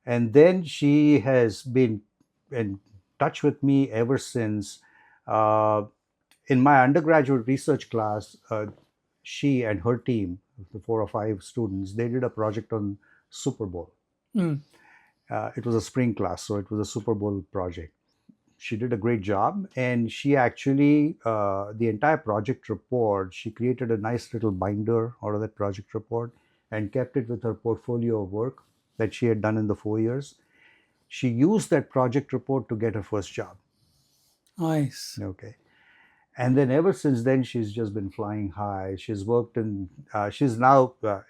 and then she has been in touch with me ever since. Uh, in my undergraduate research class, she and her team, the 4 or 5 students, they did a project on Super Bowl. Mm. It was a spring class, so it was a Super Bowl project. She did a great job, and she actually, the entire project report, she created a nice little binder out of that project report and kept it with her portfolio of work that she had done in the 4 years. She used that project report to get her first job. Nice. Okay. And then ever since then, she's just been flying high. She's worked in, she's now, uh,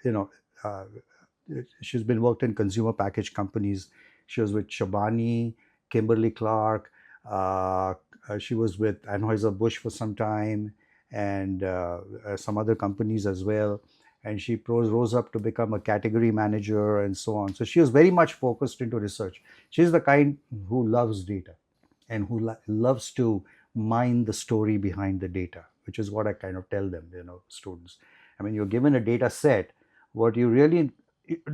she's been worked in consumer package companies. She was with Shabani, Kimberly Clark. Uh, she was with Anheuser-Busch for some time and some other companies as well. And she rose up to become a category manager and so on. So she was very much focused into research. She's the kind who loves data and who loves to mine the story behind the data, which is what I kind of tell them, students. I mean, you're given a data set. What you really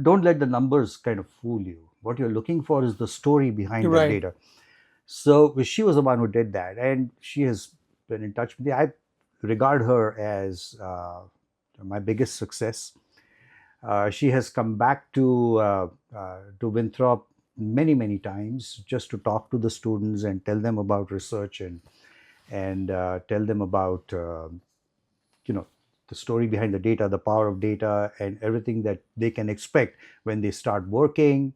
don't let the numbers kind of fool you. What you're looking for is the story You're behind that right. data. So she was the one who did that, and she has been in touch with me. I regard her as my biggest success. She has come back to Winthrop many times just to talk to the students and tell them about research and tell them about you know the story behind the data, the power of data, and everything that they can expect when they start working.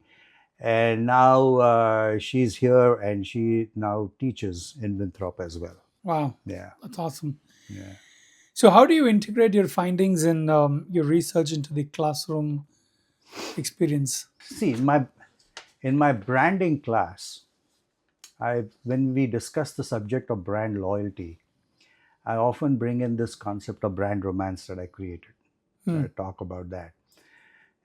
And now she's here and she now teaches in Winthrop as well. Wow, Yeah, that's awesome. yeah. So, how do you integrate your findings and your research into the classroom experience? See, in my branding class, when we discuss the subject of brand loyalty, I often bring in this concept of brand romance that I created. So I Hmm. talk about that.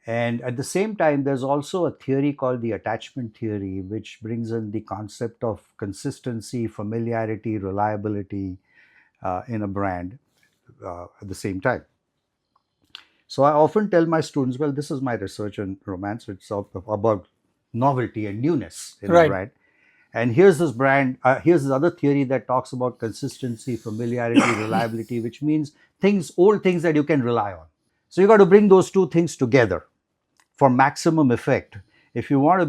And at the same time, there's also a theory called the attachment theory, which brings in the concept of consistency, familiarity, reliability in a brand at the same time. So I often tell my students, well, this is my research on romance. It's about novelty and newness in a Right. brand. And here's this brand, here's this other theory that talks about consistency, familiarity, reliability, which means old things that you can rely on. So you got to bring those two things together for maximum effect. If you want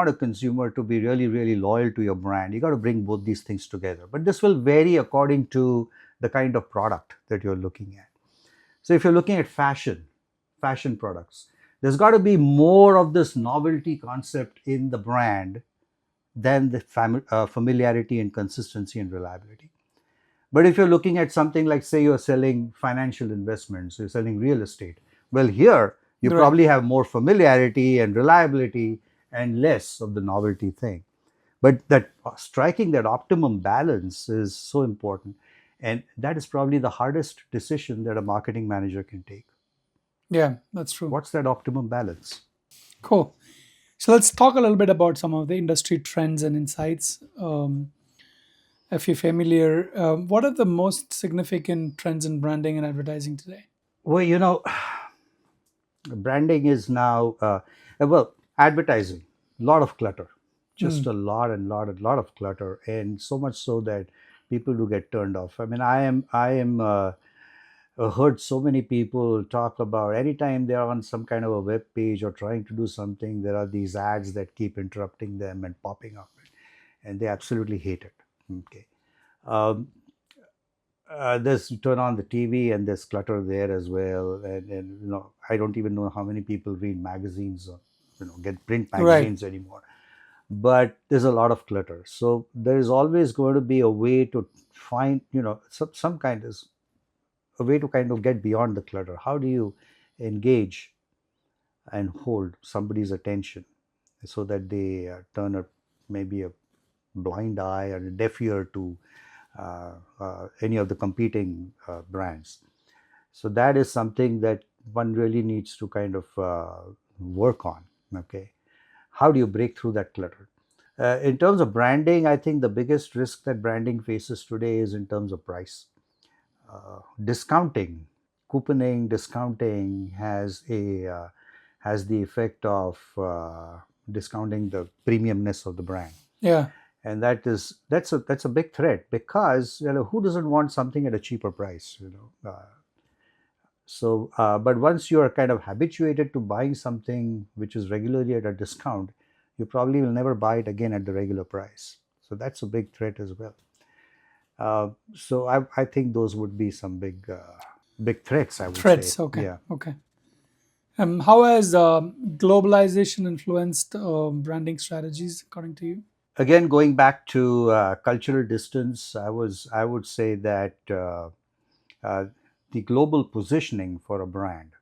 a consumer to be really, really loyal to your brand, you got to bring both these things together. But this will vary according to the kind of product that you're looking at. So if you're looking at fashion products, there's got to be more of this novelty concept in the brand than the familiarity and consistency and reliability. But if you're looking at something like, say, you're selling financial investments, you're selling real estate, well, here you Right. probably have more familiarity and reliability and less of the novelty thing. But that striking that optimum balance is so important. And that is probably the hardest decision that a marketing manager can take. Yeah, that's true. What's that optimum balance? Cool. So let's talk a little bit about some of the industry trends and insights. If you're familiar, what are the most significant trends in branding and advertising today? Well, branding is now, well, advertising, a lot of clutter, just Hmm. a lot and lot of clutter, and so much so that people do get turned off. I mean, I heard so many people talk about anytime they're on some kind of a web page or trying to do something, there are these ads that keep interrupting them and popping up, and they absolutely hate it. Okay. Um, there's, you turn on the TV and there's clutter there as well, and I don't even know how many people read magazines or get print Right. magazines anymore. But there's a lot of clutter, so there is always going to be a way to find some kind of a way to kind of get beyond the clutter. How do you engage and hold somebody's attention so that they turn maybe a blind eye or a deaf ear to any of the competing brands. So that is something that one really needs to kind of work on. Okay, how do you break through that clutter? In terms of branding, I think the biggest risk that branding faces today is in terms of price. Discounting, couponing, discounting has the effect of discounting the premiumness of the brand, Yeah. and that's a big threat, because who doesn't want something at a cheaper price, but once you are kind of habituated to buying something which is regularly at a discount, you probably will never buy it again at the regular price. So that's a big threat as well. So I think those would be some big threats, I would say. Threats. Okay. Yeah. Okay. How has globalization influenced branding strategies, according to you? Again, going back to cultural distance, I would say that uh, the global positioning for a brand,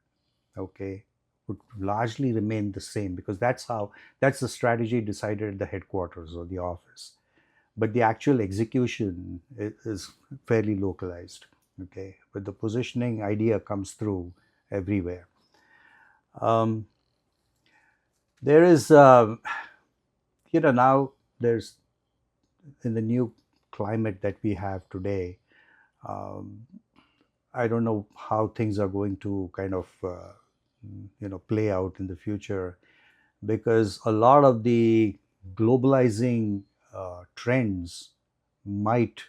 okay, would largely remain the same, because that's the strategy decided at the headquarters or the office. But the actual execution is fairly localized. Okay, but the positioning idea comes through everywhere. Um, there is, now there's, in the new climate that we have today, um, I don't know how things are going to kind of play out in the future, because a lot of the globalizing trends might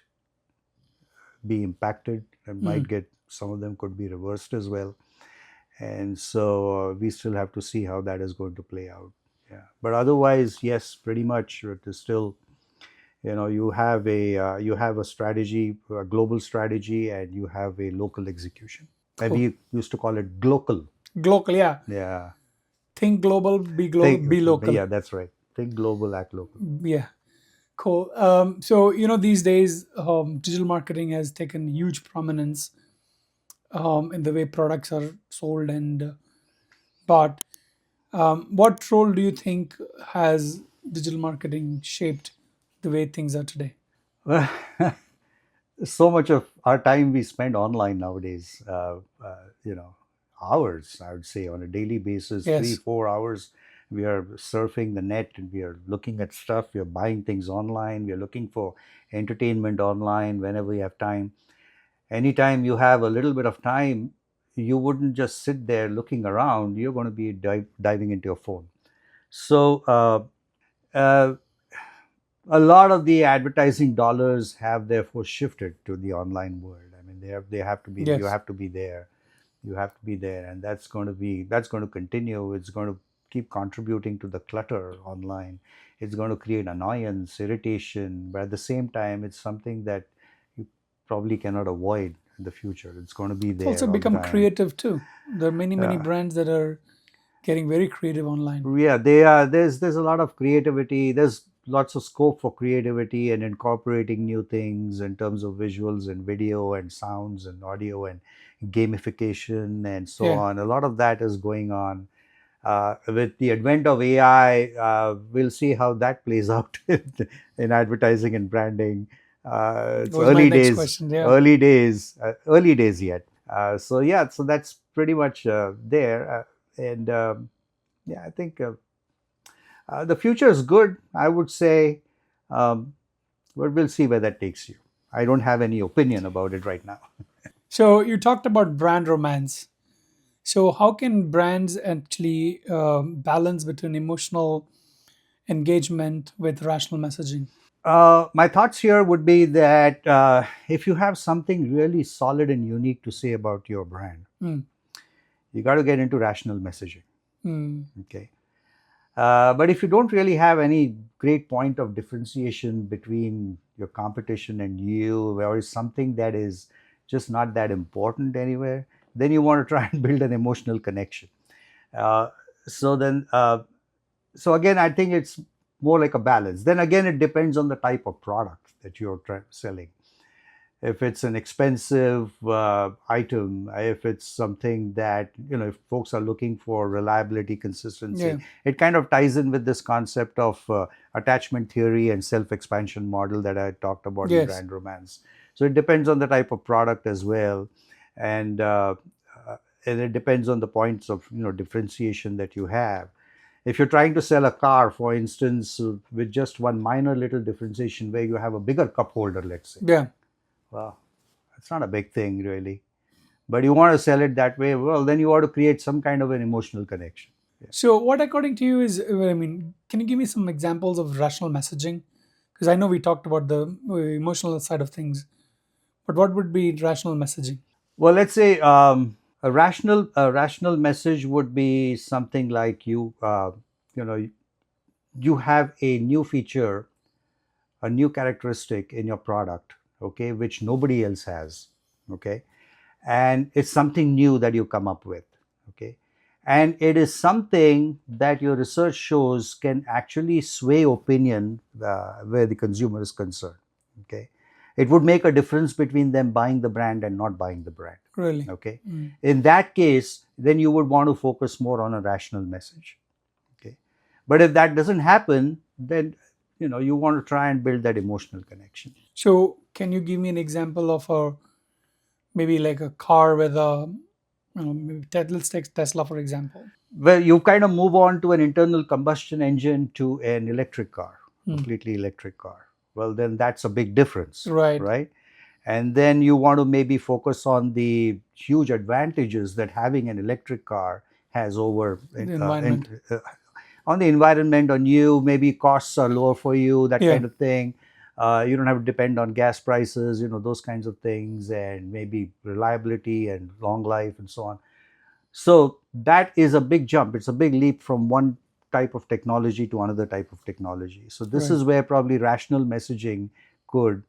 be impacted and Hmm. might get, some of them could be reversed as well. And so we still have to see how that is going to play out. Yeah. But otherwise, yes, pretty much it is still, You have a strategy, a global strategy, and you have a local execution. And Cool. we used to call it glocal. Global, yeah. Yeah. Think global, be local. Yeah, that's right. Think global, act local. Yeah. Cool. So these days, digital marketing has taken huge prominence in the way products are sold and bought. What role do you think has digital marketing shaped the way things are today? Well, so much of our time we spend online nowadays. Hours, I would say, on a daily basis, three, Yes. 4 hours. We are surfing the net and we are looking at stuff. We are buying things online. We are looking for entertainment online whenever we have time. Anytime you have a little bit of time, you wouldn't just sit there looking around. You're going to be diving into your phone. So, uh, a lot of the advertising dollars have therefore shifted to the online world. I mean, they have to be you Yes. have to be there, and that's going to continue. It's going to keep contributing to the clutter online. It's going to create annoyance, irritation, but at the same time, it's something that you probably cannot avoid in the future. It's going to be It's also there all the become time. creative too. There are many Yeah. brands that are getting very creative online. Yeah, they are. There's a lot of creativity. There's lots of scope for creativity and incorporating new things in terms of visuals and video and sounds and audio and gamification and so Yeah. on. A lot of that is going on. With the advent of AI, we'll see how that plays out in advertising and branding. It's Was my early next days, question. Yeah. early days yet. So yeah, so that's pretty much there. And yeah, I think the future is good, I would say, um, but we'll see where that takes you. I don't have any opinion about it right now. So you talked about brand romance. So how can brands actually balance between emotional engagement with rational messaging? My thoughts here would be that if you have something really solid and unique to say about your brand, Mm, you got to get into rational messaging. mm, Okay. But if you don't really have any great point of differentiation between your competition and you, or is something that is just not that important anywhere, then you want to try and build an emotional connection. Uh, so then, so again, I think it's more like a balance. Then again, it depends on the type of product that you're selling. If it's an expensive item, if it's something that, if folks are looking for reliability, yeah. consistency, it kind of ties in with this concept of attachment theory and self-expansion model that I talked about in Yes. brand romance. So it depends on the type of product as well, and uh, and it depends on the points of differentiation that you have. If you're trying to sell a car, for instance, with just one minor little differentiation where you have a bigger cup holder, let's say, Yeah. well, it's not a big thing really. But you want to sell it that way, well, then you ought to create some kind of an emotional connection. Yeah. So what, according to you, is I mean, can you give me some examples of rational messaging? Because I know we talked about the emotional side of things, but what would be rational messaging? Well, let's say a rational message would be something like you know you have a new feature, a new characteristic in your product, okay, which nobody else has, okay, and it's something new that you come up with, okay, and it is something that your research shows can actually sway opinion where the consumer is concerned, okay. It would make a difference between them buying the brand and not buying the brand, Really? okay. Mm. In that case, then you would want to focus more on a rational message, okay. But if that doesn't happen, then you want to try and build that emotional connection. So can you give me an example of a maybe like a car with a maybe let's take Tesla for example. Well, you kind of move on to an internal combustion engine to an electric car, Mm. completely electric car. Well, then that's a big difference, Right. right? And then you want to maybe focus on the huge advantages that having an electric car has over The environment. on the environment, on you. Maybe costs are lower for you, that Yeah. kind of thing. You don't have to depend on gas prices, those kinds of things, and maybe reliability and long life and so on. So that is a big jump. It's a big leap from one type of technology to another type of technology. So this Right. is where probably rational messaging could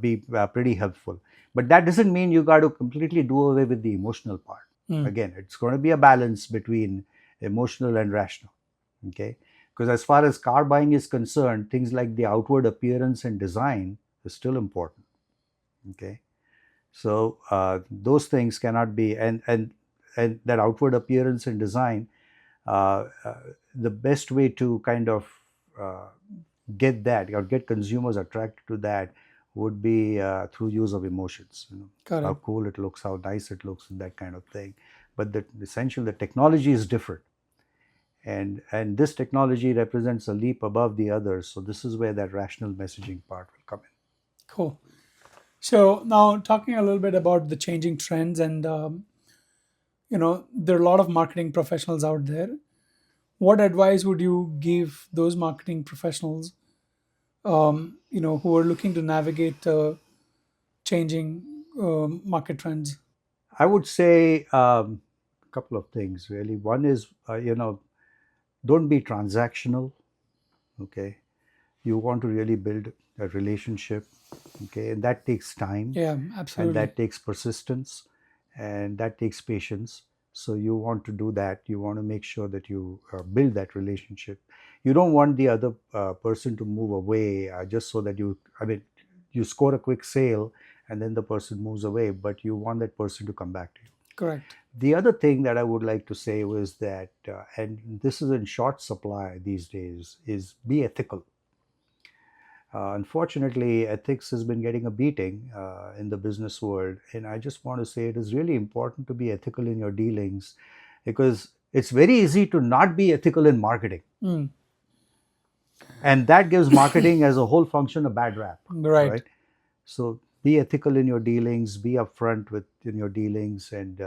be pretty helpful. But that doesn't mean you got to completely do away with the emotional part. Mm. Again, it's going to be a balance between emotional and rational. Okay, because as far as car buying is concerned, things like the outward appearance and design is still important. Okay, so those things cannot be, and that outward appearance and design, uh, uh, the best way to kind of uh, get that or get consumers attracted to that would be through use of emotions. How Correct. cool it looks, how nice it looks, and that kind of thing. But the essential, the technology is different, and this technology represents a leap above the others. So this is where that rational messaging part will come in. Cool. So now talking a little bit about the changing trends, and there are a lot of marketing professionals out there. What advice would you give those marketing professionals, who are looking to navigate changing market trends? I would say a couple of things really. One is, don't be transactional. Okay, you want to really build a relationship. Okay, and that takes time, Yeah, and absolutely. that takes persistence, and that takes patience. So you want to do that. You want to make sure that you build that relationship. You don't want the other person to move away just so that you score a quick sale and then the person moves away, but you want that person to come back to you. Correct. The other thing that I would like to say was that, and this is in short supply these days, is be ethical. Unfortunately, ethics has been getting a beating in the business world. And I just want to say it is really important to be ethical in your dealings, because it's very easy to not be ethical in marketing. Mm, And that gives marketing as a whole function a bad rap, right. right? So be ethical in your dealings, be upfront with in your dealings, and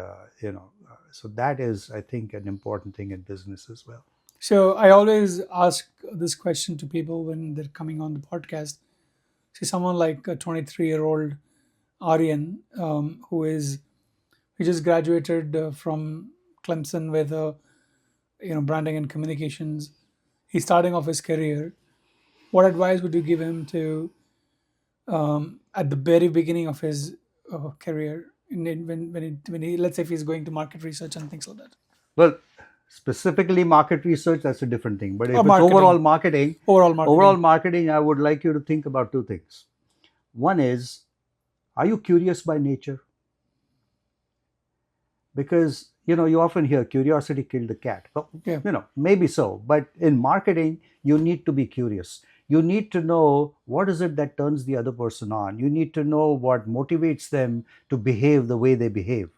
so that is, I think, an important thing in business as well. So I always ask this question to people when they're coming on the podcast. See, someone like a 23-year-old Aryan, who just graduated from Clemson with branding and communications. He's starting off his career. What advice would you give him to at the very beginning of his career, when he, let's say, if he's going to market research and things like that, Well, specifically market research, that's a different thing. But or if it's marketing, overall overall marketing? marketing, I would like you to think about two things. One is, are you curious by nature? Because you often hear curiosity killed the cat. Well, Yeah, maybe so, but in marketing you need to be curious. You need to know what is it that turns the other person on. You need to know what motivates them to behave the way they behave.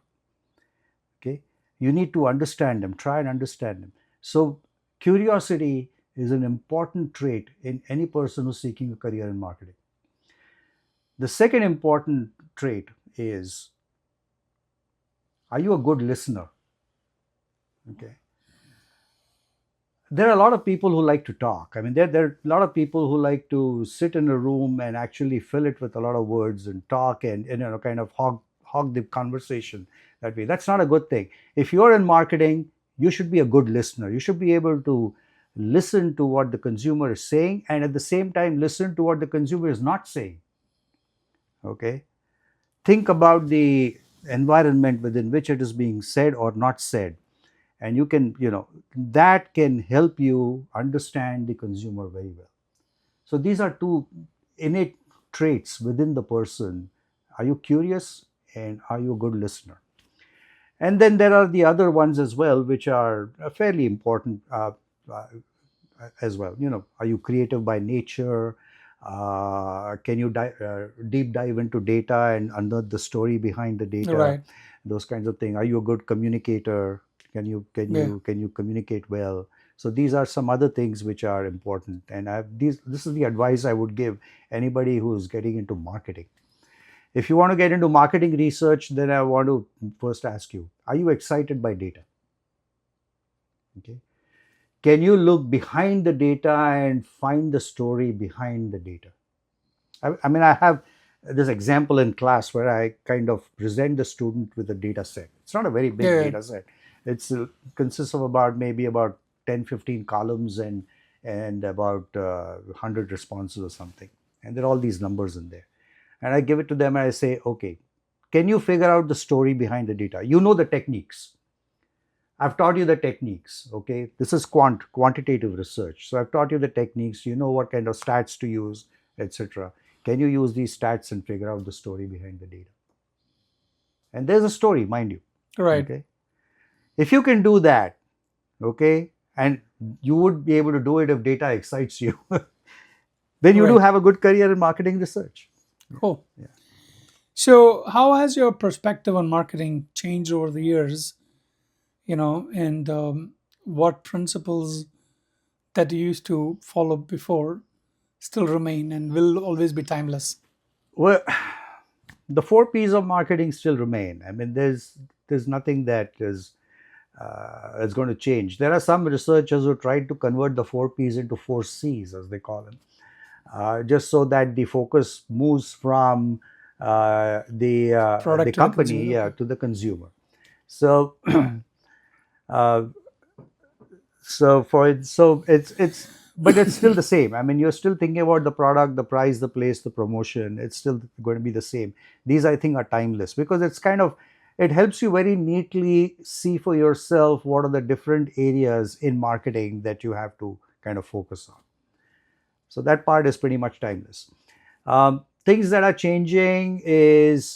Okay, you need to understand them, try and understand them. So curiosity is an important trait in any person who's seeking a career in marketing. The second important trait is, are you a good listener? Okay, there are a lot of people who like to talk. I mean, there are a lot of people who like to sit in a room and actually fill it with a lot of words and talk, and kind of hog the conversation that way. That's not a good thing. If you're in marketing, you should be a good listener. You should be able to listen to what the consumer is saying, and at the same time listen to what the consumer is not saying. Okay, think about the environment within which it is being said or not said, and you can that can help you understand the consumer very well. So these are two innate traits within the person. Are you curious, and are you a good listener? And then there are the other ones as well, which are fairly important uh, as well. Are you creative by nature? Can you deep dive into data and under the story behind the data? right. Those kinds of things. Are you a good communicator? Yeah, Can you communicate well? So these are some other things which are important, and this is the advice I would give anybody who's getting into marketing. If you want to get into marketing research, then I want to first ask you: are you excited by data? Okay, can you look behind the data and find the story behind the data? I mean, I have this example in class where I kind of present the student with a data set. It's not a very big yeah, data set. It's consists of about maybe about 10, 15 columns and about 100 responses or something. And there are all these numbers in there. And I give it to them and I say, okay, can you figure out the story behind the data? You know the techniques. I've taught you the techniques, okay? This is quantitative research. So I've taught you the techniques, you know what kind of stats to use, etc. Can you use these stats and figure out the story behind the data? And there's a story, mind you, Right. okay? If you can do that, okay, and you would be able to do it if data excites you, then you do Right. have a good career in marketing research. Cool. Yeah. So, how has your perspective on marketing changed over the years? And what principles that you used to follow before still remain and will always be timeless? Well, the four P's of marketing still remain. I mean, there's nothing that is going to change. There are some researchers who tried to convert the four P's into four C's, as they call them, just so that the focus moves from the Product to the company, consumer. yeah, Okay. to the consumer. So uh, so it's but it's still the same. I mean, you're still thinking about the product, the price, the place, the promotion. It's still going to be the same. These, I think, are timeless because it's kind of, it helps you very neatly see for yourself what are the different areas in marketing that you have to kind of focus on. So that part is pretty much timeless. Things that are changing is,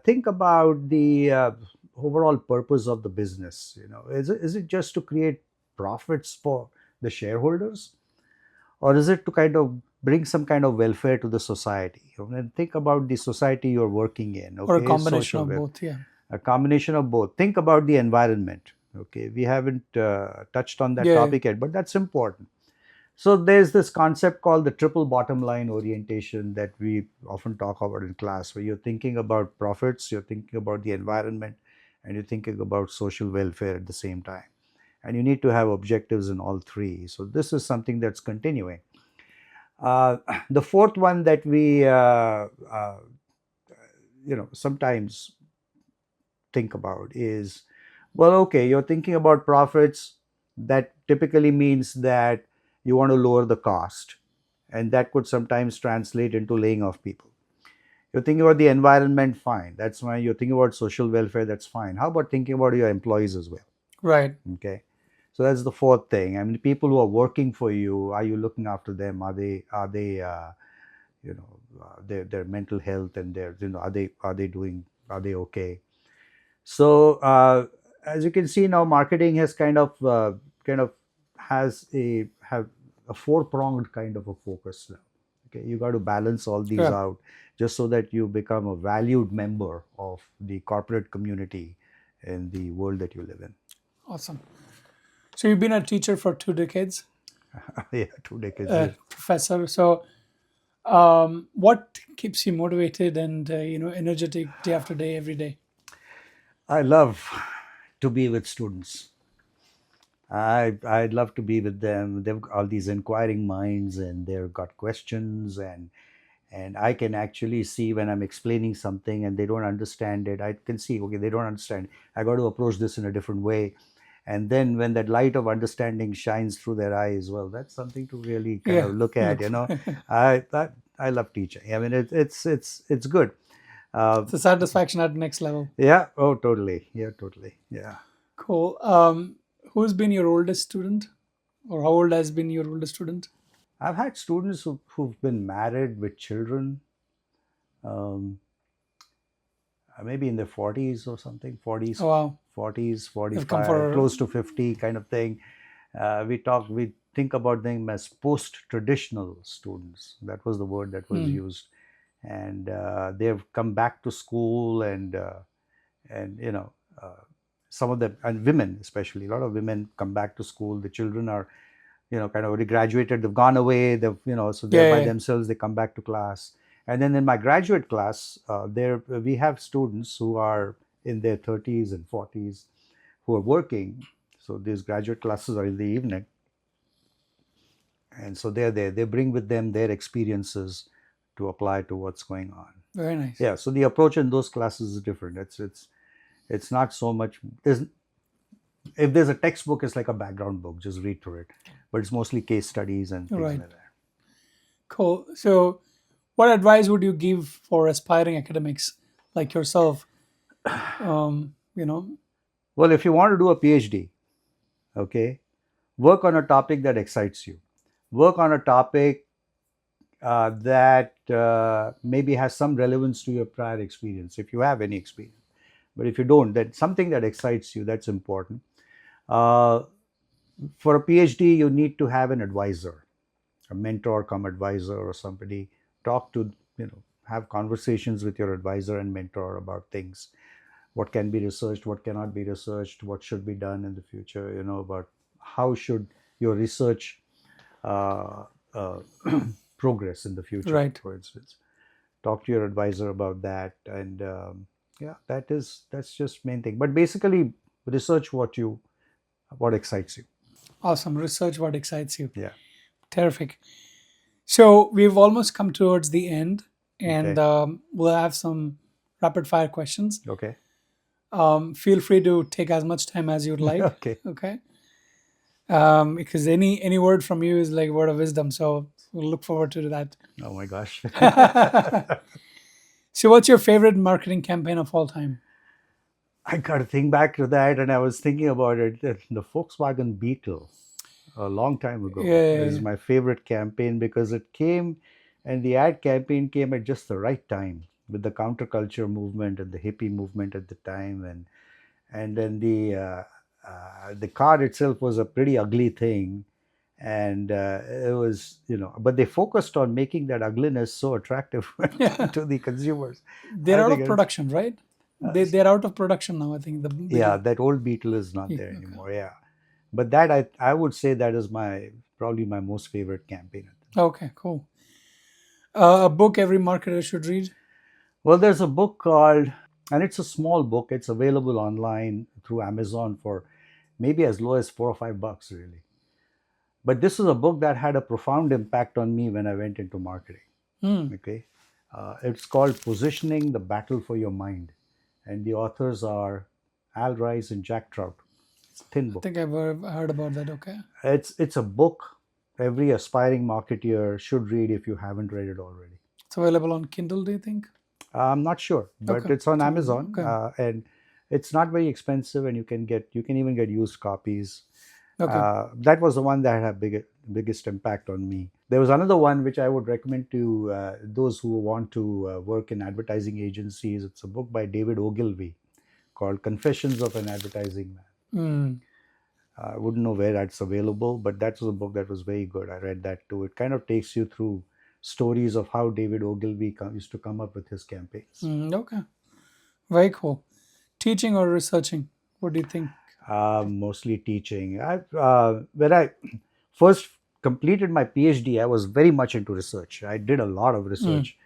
think about the overall purpose of the business. Is it just to create profits for the shareholders, or is it to kind of bring some kind of welfare to the society? And think about the society you're working in. Or a Okay, combination social of welfare, both. Yeah. a combination of both. Think about the environment. Okay, we haven't touched on that Yeah. topic yet, but that's important. So there's this concept called the triple bottom line orientation that we often talk about in class, where you're thinking about profits, you're thinking about the environment, and you're thinking about social welfare at the same time. And you need to have objectives in all three. So this is something that's continuing. Uh, the fourth one that we, sometimes think about is, well, okay, you're thinking about profits. That typically means that you want to lower the cost, and that could sometimes translate into laying off people. You're thinking about the environment, fine. That's why you're thinking about social welfare, that's fine. How about thinking about your employees as well? Right. Okay. So that's the fourth thing. I mean, the people who are working for you, are you looking after them? Their mental health and their, are they okay? So as you can see now, marketing has kind of has have a four-pronged kind of a focus now. Okay, you got to balance all these Yeah. out just so that you become a valued member of the corporate community in the world that you live in. Awesome. So you've been a teacher for 2 decades, Yeah, 2 decades. Yes. professor. So, what keeps you motivated and energetic day after day, every day? I love to be with students. I'd love to be with them. They've got all these inquiring minds, and they've got questions, and I can actually see when I'm explaining something and they don't understand it. I can see, okay, they don't understand. I got to approach this in a different way. And then when that light of understanding shines through their eyes, well, that's something to really kind Yeah. of look at. Look. I love teaching. I mean, it's good. Uh, It's a satisfaction at the next level. yeah. Oh, totally. Yeah, totally. Yeah. Cool. Who's been your oldest student, or how old has been your oldest student? I've had students who've been married with children, um, maybe in their 40s or something, 40s, Oh wow, 40s, they've come 45, for. close to 50 kind of thing. We think about them as post-traditional students. That was the word that was Hmm. used. And they've come back to school, and some of them, and women especially, a lot of women come back to school. The children are, kind of already graduated, they've gone away, so they're Yeah, by yeah, yeah. themselves, they come back to class. And then in my graduate class, there we have students who are in their 30s and 40s who are working. So these graduate classes are in the evening, and so they're there. They bring with them their experiences to apply to what's going on. Very nice. Yeah, so the approach in those classes is different. It's not so much. If there's a textbook, it's like a background book, just read through it. But it's mostly case studies and things Right. like that. Cool. So, what advice would you give for aspiring academics like yourself? You know, Well, if you want to do a PhD, okay, work on a topic that excites you. Work on a topic that maybe has some relevance to your prior experience, if you have any experience. But if you don't, then something that excites you, that's important. Uh, for a PhD, you need to have an advisor, a mentor come advisor or somebody. Talk to, have conversations with your advisor and mentor about things. What can be researched, what cannot be researched, what should be done in the future, about how should your research uh, uh, progress in the future, right. for instance. Talk to your advisor about that. And yeah, that's just main thing. But basically, research what excites you. Awesome. Research what excites you. Yeah. Terrific. So, we've almost come towards the end, and Okay. we'll have some rapid fire questions. Okay. Feel free to take as much time as you'd like. Okay. Okay. Because any word from you is like word of wisdom. So, we'll look forward to that. Oh my gosh. So, what's your favorite marketing campaign of all time? I got to think back to that, and I was thinking about it. The Volkswagen Beetle, a long time ago, is Yeah. my favorite campaign because it came, and the ad campaign came at just the right time with the counterculture movement and the hippie movement at the time, and then the car itself was a pretty ugly thing, and it was, but they focused on making that ugliness so attractive Yeah. to the consumers. They're I out think of production, right? They're out of production now. I think yeah, that old Beetle is not yeah, there okay. anymore. Yeah, but that I would say that is my probably my most favorite campaign. Okay, cool. A book every marketer should read. Well, there's a book called, and it's a small book. It's available online through Amazon for maybe as low as $4 or $5, really. But this is a book that had a profound impact on me when I went into marketing. Hmm. Okay, it's called "Positioning: The Battle for Your Mind," and the authors are Al Rice and Jack Trout. It's a thin I book. think I've heard about that. Okay. It's a book every aspiring marketeer should read if you haven't read it already. It's available on Kindle, do you think? I'm not sure, but Okay. it's on So, Amazon, okay. and it's not very expensive, and you can even get used copies. Okay. That was the one that had biggest impact on me. There was another one which I would recommend to those who want to work in advertising agencies. It's a book by David Ogilvy called "Confessions of an Advertising Man." Hmm. I wouldn't know where that's available, but that was a book that was very good. I read that too. It kind of takes you through stories of how David Ogilvy used to come up with his campaigns. Okay. Very cool. Teaching or researching? What do you think? Mostly teaching. When I first completed my PhD, I was very much into research. I did a lot of Hmm. research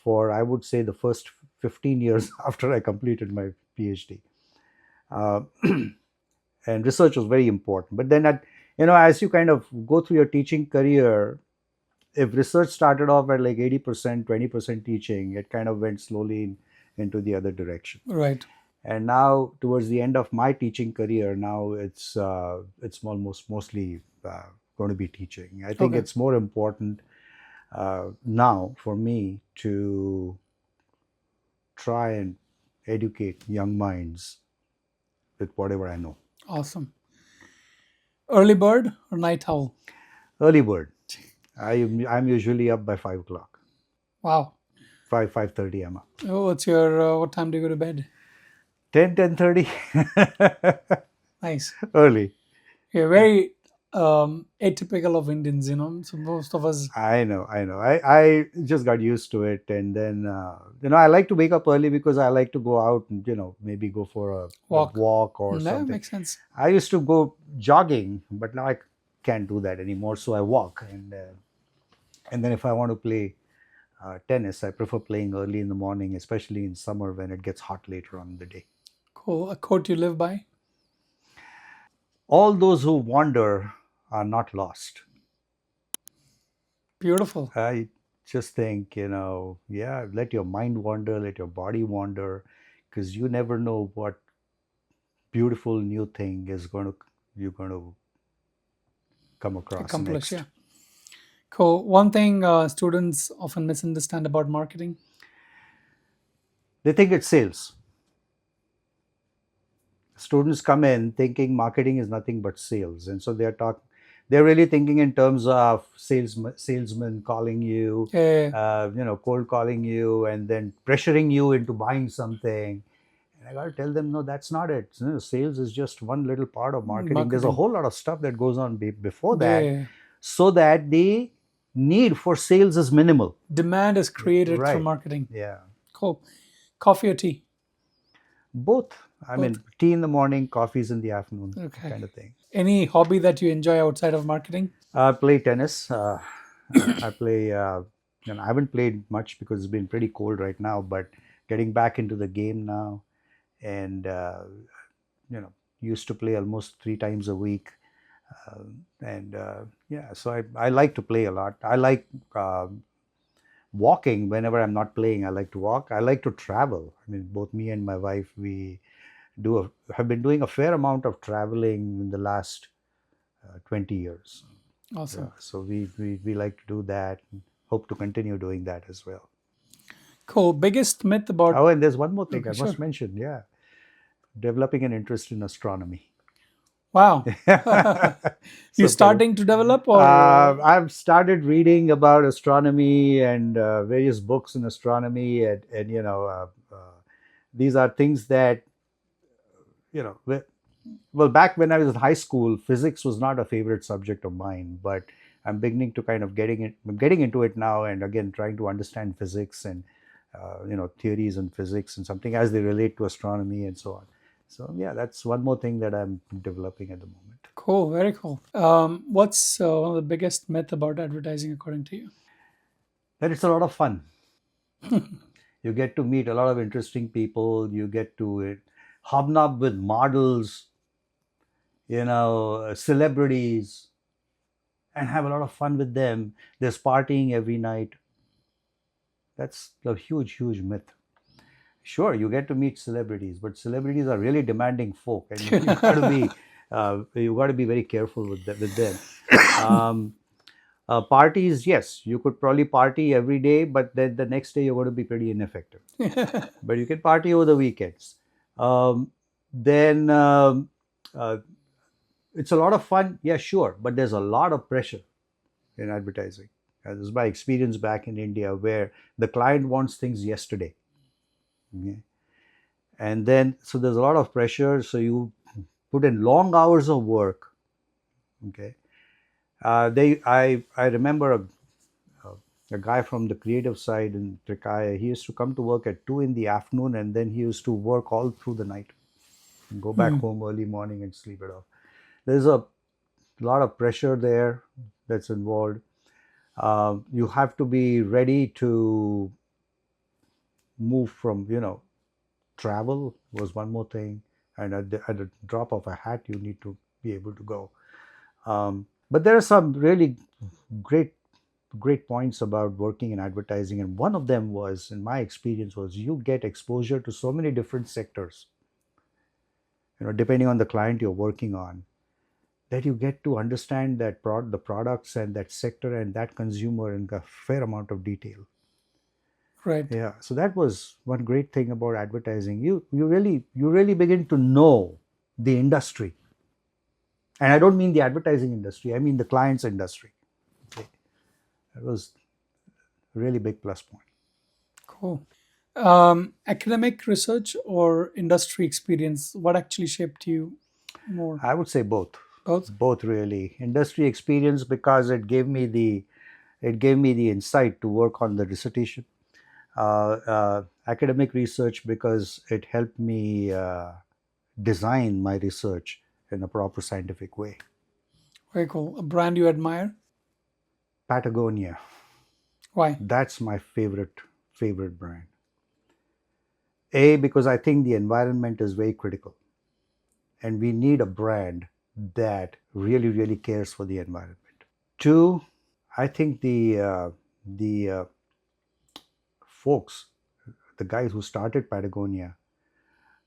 for, I would say, the first 15 years after I completed my PhD. Uh, and research was very important. But then, as you kind of go through your teaching career, if research started off at like 80%, 20% teaching, it kind of went slowly into the other direction. Right. And now, towards the end of my teaching career, now it's almost mostly going to be teaching. I think Okay. it's more important now for me to try and educate young minds with whatever I know. Awesome. Early bird or night owl? Early bird. I'm usually up by 5 o'clock. Wow. 5:30 I'm up. Oh, what's your what time do you go to bed? 10:30. Nice. Early. You're very atypical of Indians, So most of us I know. I just got used to it, and then I like to wake up early because I like to go out and maybe go for a walk. walk or That something. makes sense. I used to go jogging, but now I can't do that anymore. So I walk, and then if I want to play tennis, I prefer playing early in the morning, especially in summer when it gets hot later on in the day. Cool. A quote you live by? All those who wander are not lost. Beautiful. I just think, yeah, let your mind wander, let your body wander, because you never know beautiful new thing is going to you're going to come across Accomplish, next. yeah. Cool. One thing students often misunderstand about marketing. They think it's sales. Students come in thinking marketing is nothing but sales, and so they're really thinking in terms of salesmen calling you, Yeah, cold calling you, and then pressuring you into buying something. And I got to tell them, no, that's not it. Sales is just one little part of marketing. There's a marketing. whole lot of stuff that goes on before that, Yeah, so that the need for sales is minimal. demand is created through Right. marketing. Yeah. Cool. Coffee or tea? Both. I Both. mean, tea in the morning, coffees in the afternoon, Okay. kind of thing. Any hobby that you enjoy outside of marketing? I play tennis. I play. I haven't played much because it's been pretty cold right now. But getting back into the game now, and you know, used to play almost 3 times a week. And yeah, so I like to play a lot. I like walking whenever I'm not playing. I like to walk. I like to travel. I mean, both me and my wife, we have been doing a fair amount of traveling in the last 20 years. Yeah, Awesome. so we like to do that and hope to continue doing that as well. Cool. Biggest myth about. Oh, and there's one more thing Okay, I must sure. mention. Yeah, developing an interest in astronomy. Wow. You So for starting to develop or I've started reading about astronomy and various books in astronomy, and these are things that you know. Well, back when I was in high school, physics was not a favorite subject of mine, but I'm beginning to kind of getting into it now, and again trying to understand physics and theories in physics and something as they relate to astronomy and so on. So yeah, that's one more thing that I'm developing at the moment. cool, very cool. What's one of the biggest myth about advertising according to you? That it's a lot of fun. You get to meet a lot of interesting people. You get to hobnob with models, celebrities, and have a lot of fun with them. There's partying every night. That's a huge, huge myth. Sure, you get to meet celebrities, but celebrities are really demanding folk, and you got to be very careful with them. Um, Parties, yes, you could probably party every day, but then the next day you're going to be pretty ineffective. But you can party over the weekends. Then uh, it's a lot of fun, yeah, sure, but there's a lot of pressure in advertising. This is my experience back in India, where the client wants things yesterday. Okay? And then, so there's a lot of pressure. So you put in long hours of work. Okay. I remember a guy from the creative side in Traya. He used to come to work at 2 in the afternoon, and then he used to work all through the night and go back Hmm. home early morning and sleep it off. There's a lot of pressure there that's involved. You have to be ready to move from, travel was one more thing, and at the drop of a hat, you need to be able to go. But there are some really great great points about working in advertising, and one of them was, in my experience, was you get exposure to so many different sectors, depending on the client you're working on, that you get to understand the products and that sector and that consumer in a fair amount of detail. Right. Yeah, so that was one great thing about advertising. You really begin to know the industry, and I don't mean the advertising industry. I mean the client's industry. Okay. That was a really big plus point. Cool. Academic research or industry experience? What actually shaped you more? I would say both. Both. Both really. Industry experience because it gave me the insight to work on the dissertation. Academic research because it helped me design my research in a proper scientific way. Very cool. A brand you admire? Patagonia, Why? that's my favorite brand. A, because I think the environment is very critical, and we need a brand that really, really cares for the environment. Two, I think the folks, the guys who started Patagonia,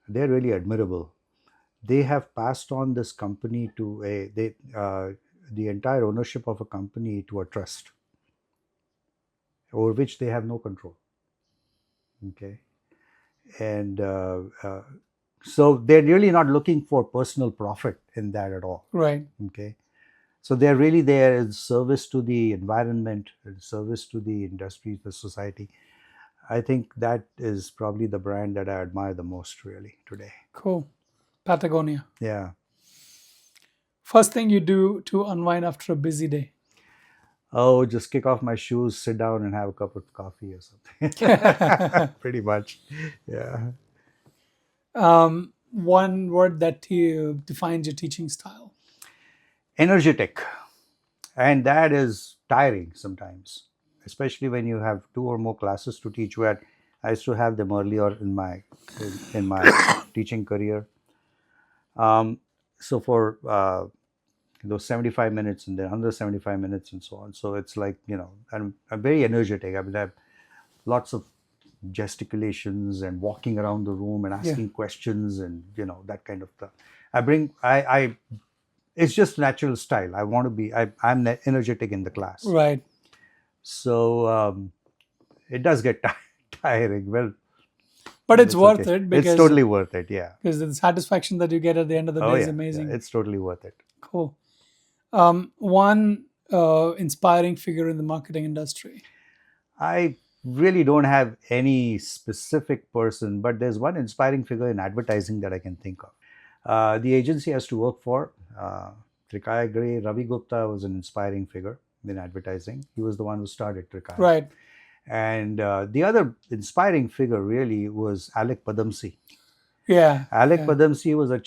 they're really admirable. they have passed on this company to the entire ownership of a company to a trust over which they have no control. Okay, and so they're really not looking for personal profit in that at all. Right. Okay, so they're really there in service to the environment, in service to the industry, the society. I think that is probably the brand that I admire the most really today. Cool. Patagonia. Yeah. First thing you do to unwind after a busy day? Oh, just kick off my shoes, sit down, and have a cup of coffee or something. Pretty much. Yeah. One word that defines your teaching style? Energetic. And that is tiring sometimes, especially when you have two or more classes to teach. Where I used to have them earlier in my teaching career. So for those 75 minutes and then another 75 minutes and so on. So it's like, I'm very energetic. I mean, I have lots of gesticulations and walking around the room and asking questions and, that kind of stuff. It's just natural style. I want to be, I'm energetic in the class. Right. So it does get tiring. Well, but it's worth okay. it because it's totally worth it. Yeah. Because the satisfaction that you get at the end of the day is amazing. Yeah, it's totally worth it. Cool. One inspiring figure in the marketing industry? I really don't have any specific person, but there's one inspiring figure in advertising that I can think of. The agency I used to work for, Traya Gray, Ravi Gupta was an inspiring figure in advertising. He was the one who started Traya. Right. And the other inspiring figure really was Alec Padamsee. Yeah. Alec Padamsee was a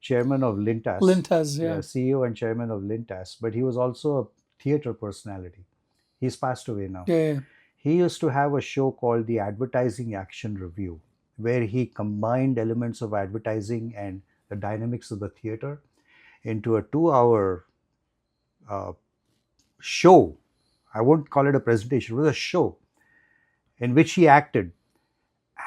chairman of Lintas. Lintas, yeah. CEO and chairman of Lintas, but he was also a theater personality. He's passed away now. Yeah. He used to have a show called the Advertising Action Review, where he combined elements of advertising and the dynamics of the theater into a 2-hour show. I won't call it a presentation, it was a show in which he acted.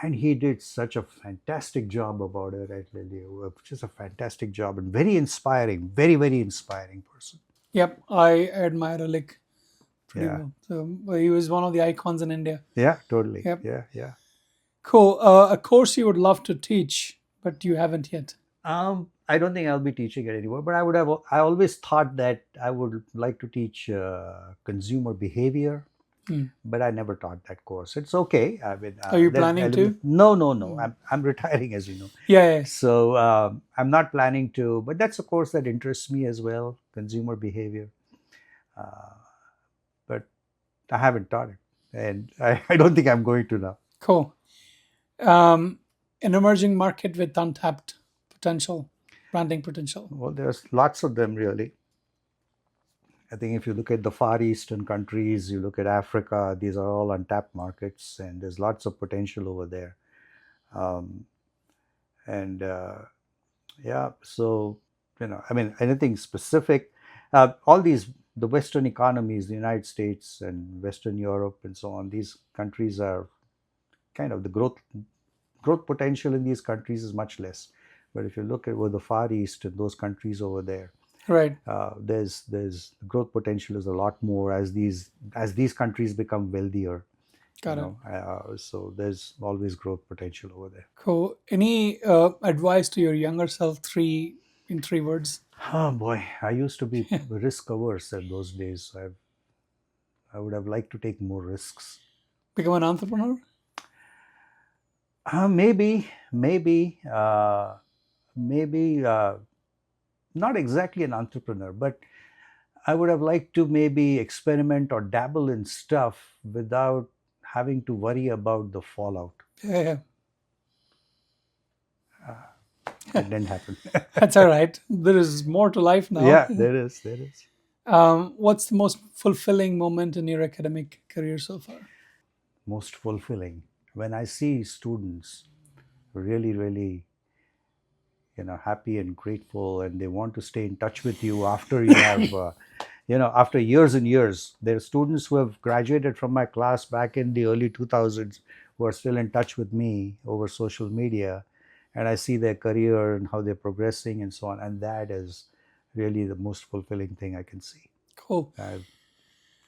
And he did such a fantastic job about it, I tell you. Just a fantastic job and very inspiring, very, very inspiring person. Yep, I admire Alec pretty well. So he was one of the icons in India. Yeah, totally. Yep. Yeah. Cool. A course you would love to teach, but you haven't yet? I don't think I'll be teaching it anymore, but I always thought that I would like to teach consumer behavior. But I never taught that course. It's okay. I mean, are you planning to? No. I'm retiring, as you know. Yeah. So I'm not planning to. But that's a course that interests me as well, consumer behavior. But I haven't taught it, and I don't think I'm going to now. Cool. An emerging market with untapped potential, branding potential. Well, there's lots of them, really. I think if you look at the Far Eastern countries, you look at Africa, these are all untapped markets and there's lots of potential over there. So, I mean, anything specific, all these, the Western economies, the United States and Western Europe and so on, these countries are kind of the growth potential in these countries is much less. But if you look at the Far East and those countries over there, right, there's growth potential is a lot more as these countries become wealthier. Got it. So there's always growth potential over there. Cool. Any advice to your younger self? In three words. Oh boy, I used to be risk averse at those days. I would have liked to take more risks. Become an entrepreneur? Maybe. Not exactly an entrepreneur, but I would have liked to maybe experiment or dabble in stuff without having to worry about the fallout. Yeah. It didn't happen. That's all right. There is more to life now. Yeah, there is. What's the most fulfilling moment in your academic career so far? Most fulfilling when I see students really, really, happy and grateful, and they want to stay in touch with you after you have, after years and years. There are students who have graduated from my class back in the early 2000s who are still in touch with me over social media, and I see their career and how they're progressing and so on, and that is really the most fulfilling thing I can see. Cool. I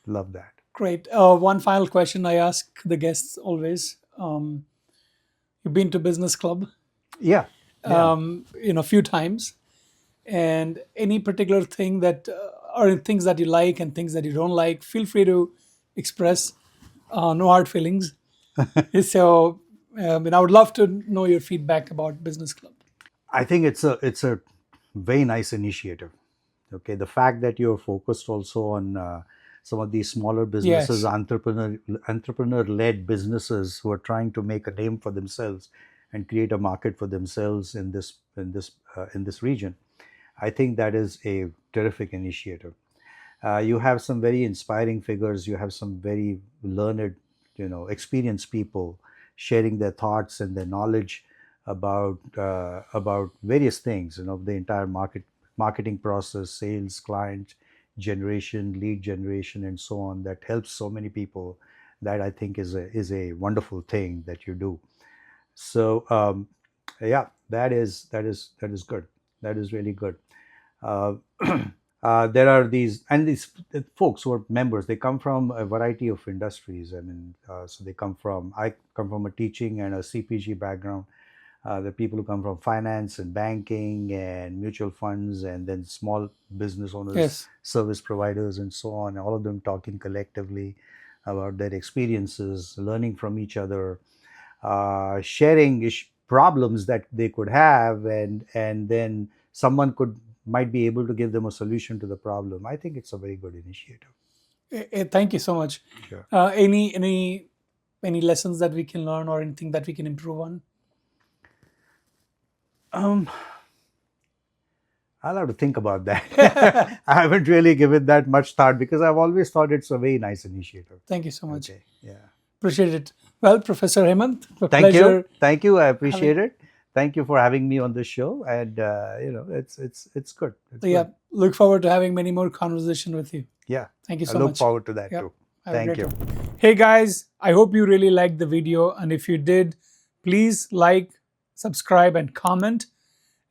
love that. Great. One final question I ask the guests always. You've been to business club, Yeah, yeah. a few times, and any particular thing that or things that you like and things that you don't like, feel free to express. No hard feelings. So, I would love to know your feedback about business club. I think it's a very nice initiative. Okay, the fact that you're focused also on some of these smaller businesses, Yes. entrepreneur-led businesses who are trying to make a name for themselves and create a market for themselves in this region. I think that is a terrific initiative. You have some very inspiring figures. You have some very learned, experienced people sharing their thoughts and their knowledge about various things. The entire marketing process, sales, client generation, lead generation, and so on. That helps so many people. That I think is a wonderful thing that you do. So yeah, that is good. That is really good. Uh, there are these folks who are members. They come from a variety of industries. I mean, so I come from a teaching and a CPG background. The people who come from finance and banking and mutual funds, and then small business owners, Yes. service providers, and so on. All of them talking collectively about their experiences, learning from each other, sharing problems that they could have, and then someone might be able to give them a solution to the problem. I think it's a very good initiative. Thank you so much. Sure. Any lessons that we can learn or anything that we can improve on? Um, I'll have to think about that. I haven't really given that much thought because I've always thought it's a very nice initiative. Thank you so much. Okay. Yeah. Appreciate it. Well, Professor Hemant, a Thank you. pleasure Thank you. I having. appreciate it. Thank you for having me on the show. And it's good. It's Yeah, good. look forward to having many more conversation with you. Yeah. Thank you I so look much. forward to that Yep. too. Have a Thank great you. one. Hey guys, I hope you really liked the video, and if you did, please like, subscribe, and comment.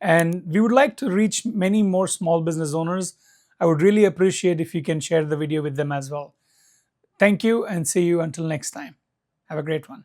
And we would like to reach many more small business owners. I would really appreciate if you can share the video with them as well. Thank you, and see you until next time. Have a great one.